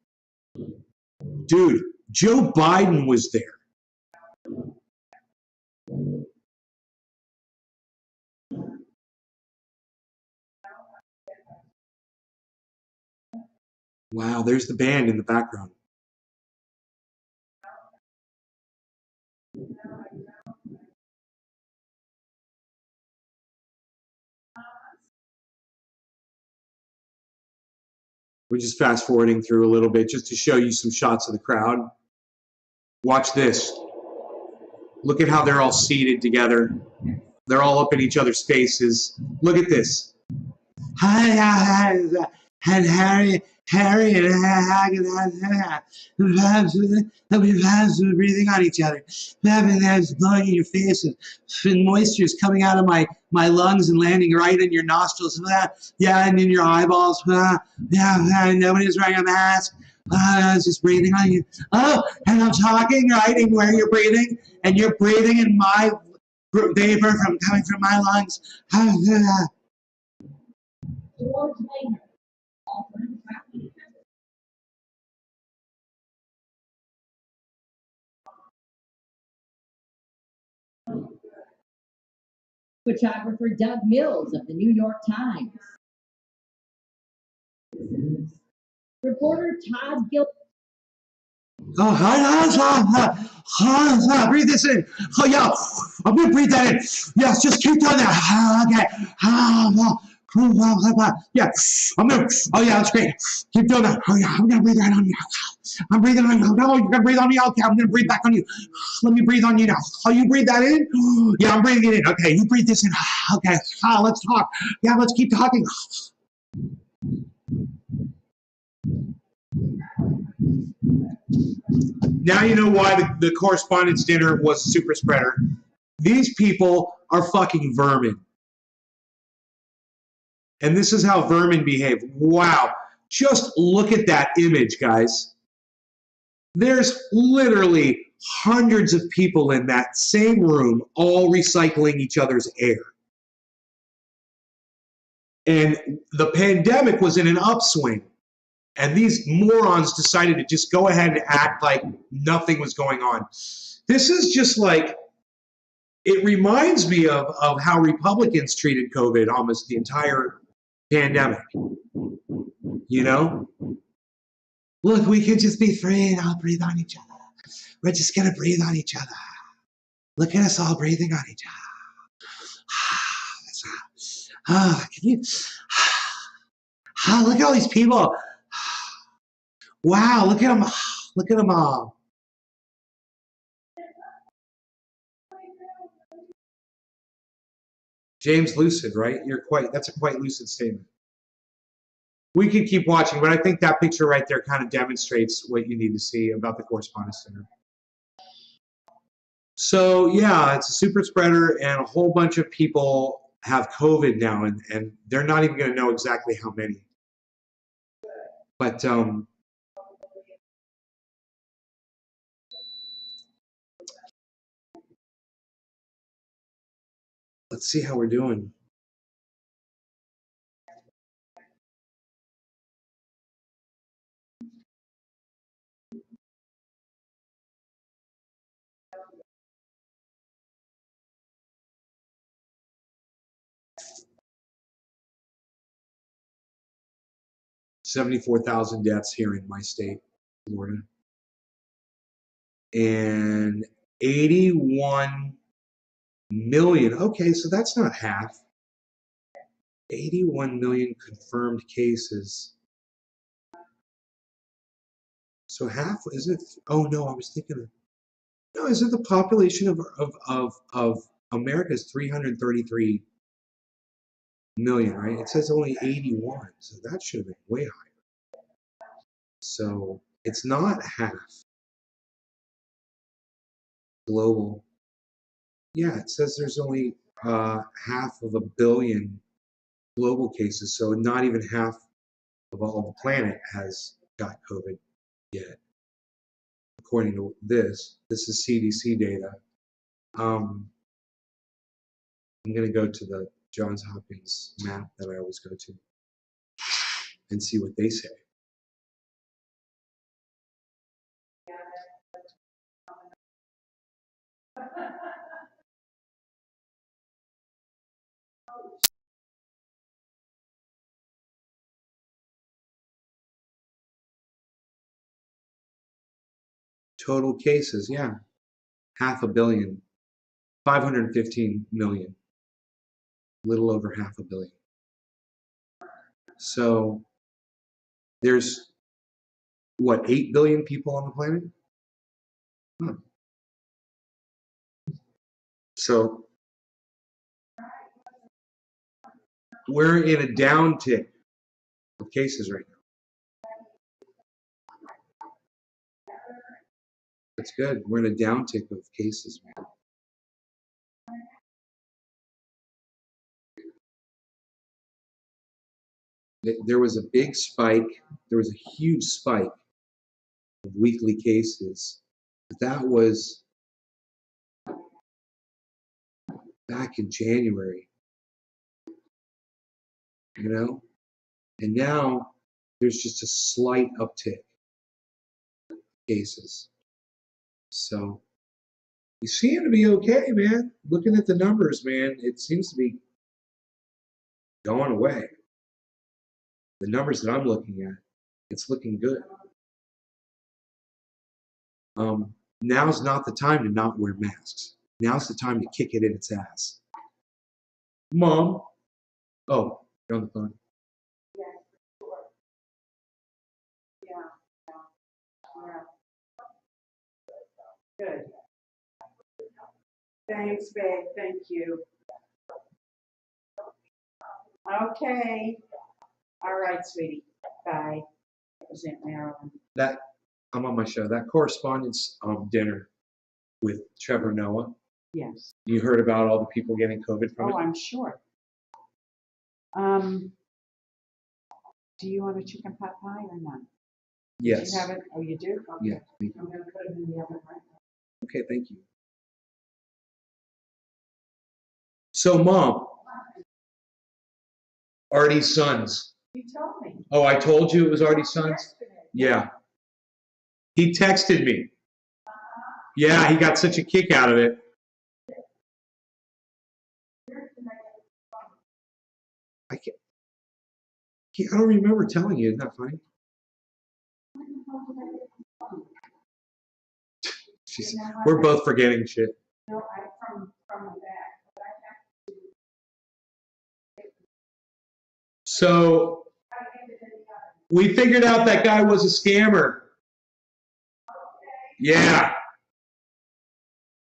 Dude, Joe Biden was there. Wow, there's the band in the background. We're just fast forwarding through a little bit just to show you some shots of the crowd. Watch this. Look at how they're all seated together. They're all up in each other's faces. Look at this. Hi, and Harry and we're breathing on each other. It's blowing in your face, and moisture is coming out of my lungs and landing right in your nostrils. Yeah, and in your eyeballs. Yeah, nobody's wearing a mask. I was just breathing on you. Oh, and I'm talking right in where you're breathing, and you're breathing in my vapor coming from my lungs. Photographer Doug Mills of the New York Times. Reporter Todd Gill. Oh, breathe this in. Oh, yeah, I'm going to breathe that in. Yes, just keep doing that. Okay. Yeah, I'm going to, oh, yeah, that's great. Keep doing that. Oh, yeah, I'm going to breathe right on you. I'm breathing on you. No, you're going to breathe on me. Okay, I'm going to breathe back on you. Let me breathe on you now. Oh, you breathe that in? Yeah, I'm breathing it in. Okay, you breathe this in. Okay, let's talk. Yeah, let's keep talking. Now you know why the correspondence dinner was a super spreader. These people are fucking vermin. And this is how vermin behave. Wow. Just look at that image, guys. There's literally hundreds of people in that same room all recycling each other's air. And the pandemic was in an upswing. And these morons decided to just go ahead and act like nothing was going on. This is just like, it reminds me of how Republicans treated COVID almost the entire pandemic. You know? Look, we can just be free and all breathe on each other. We're just going to breathe on each other. Look at us all breathing on each other. Can you? Look at all these people. Wow, look at them. Look at them all. James lucid, right? That's a quite lucid statement. We could keep watching, but I think that picture right there kind of demonstrates what you need to see about the Correspondence Center. So yeah, it's a super spreader, and a whole bunch of people have COVID now, and they're not even going to know exactly how many. But let's see how we're doing. $74,000 deaths here in my state, Florida. And 81 million. Okay, so that's not half. 81 million confirmed cases. So half, is it? Oh no, I was thinking of, no, is it the population of America is 333 million, right? It says only 81, so that should have been way higher. So it's not half global. Yeah, it says there's only half of a billion global cases, so not even half of all the planet has got COVID yet. According to this is CDC data. I'm going to go to the Johns Hopkins map that I always go to and see what they say. Total cases, yeah, half a billion, 515 million, little over half a billion. So there's, what, 8 billion people on the planet? Huh. So we're in a downtick of cases right now. That's good. We're in a downtick of cases, man. There was a big spike. There was a huge spike of weekly cases. But that was back in January, you know? And now there's just a slight uptick of cases. So we seem to be okay, man. Looking at the numbers, man, it seems to be going away. The numbers that I'm looking at, it's looking good. Now's not the time to not wear masks. Now's the time to kick it in its ass. Mom. Oh, you're on the phone. Good. Thanks, babe. Thank you. Okay. All right, sweetie. Bye. That was Aunt Marilyn. I'm on my show. That correspondence dinner with Trevor Noah. Yes. You heard about all the people getting COVID from it? Oh, I'm sure. Do you want a chicken pot pie or not? Yes. Do you have it? Oh, you do? Okay. Yeah. I'm going to put it in the oven right now. Okay, thank you. So, Mom, Artie's sons. You told me. Oh, I told you it was Artie's sons? Yesterday. Yeah. He texted me. Yeah, he got such a kick out of it. I don't remember telling you. Isn't that funny? She's, we're both forgetting shit. No, I from the back, but I have to. So we figured out that guy was a scammer. Yeah.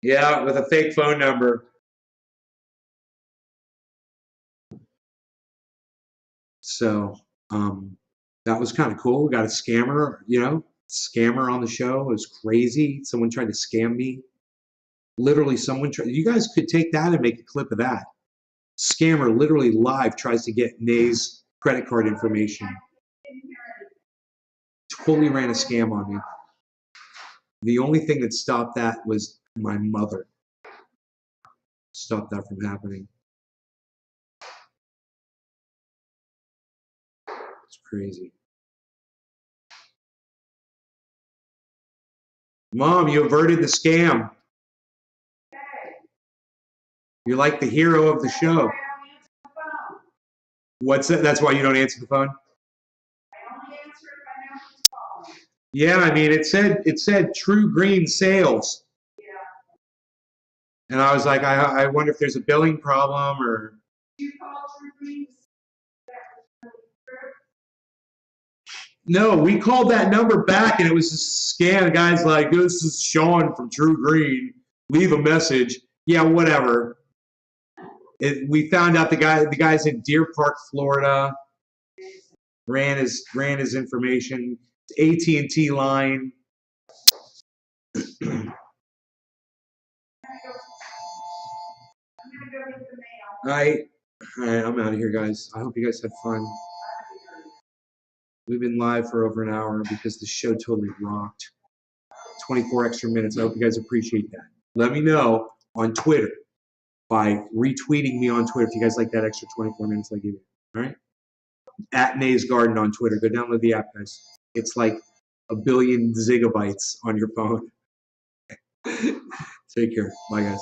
Yeah, with a fake phone number. So that was kind of cool. We got a scammer, scammer on the show. It was crazy. Someone tried to scam me. Literally, someone tried. You guys could take that and make a clip of that. Scammer literally live tries to get Nay's credit card information. Totally ran a scam on me. The only thing that stopped that was my mother. Stopped that from happening. It's crazy. Mom, you averted the scam. You're like the hero of the show. What's that? That's why you don't answer the phone? I only answer if I know who's calling. Yeah, I mean, it said True Green Sales. Yeah. And I was like, I wonder if there's a billing problem or. You call True Green? No, we called that number back and it was a scam. The guy's like, this is Sean from True Green. Leave a message. Yeah, whatever. We found out the guy's in Deer Park, Florida. Ran his information. AT&T line. I'm gonna go get the mail. All right, I'm out of here, guys. I hope you guys had fun. We've been live for over an hour because the show totally rocked. 24 extra minutes. I hope you guys appreciate that. Let me know on Twitter by retweeting me on Twitter if you guys like that extra 24 minutes I give you. All right? At Nay's Garden on Twitter. Go download the app, guys. It's like 1 billion gigabytes on your phone. Take care. Bye, guys.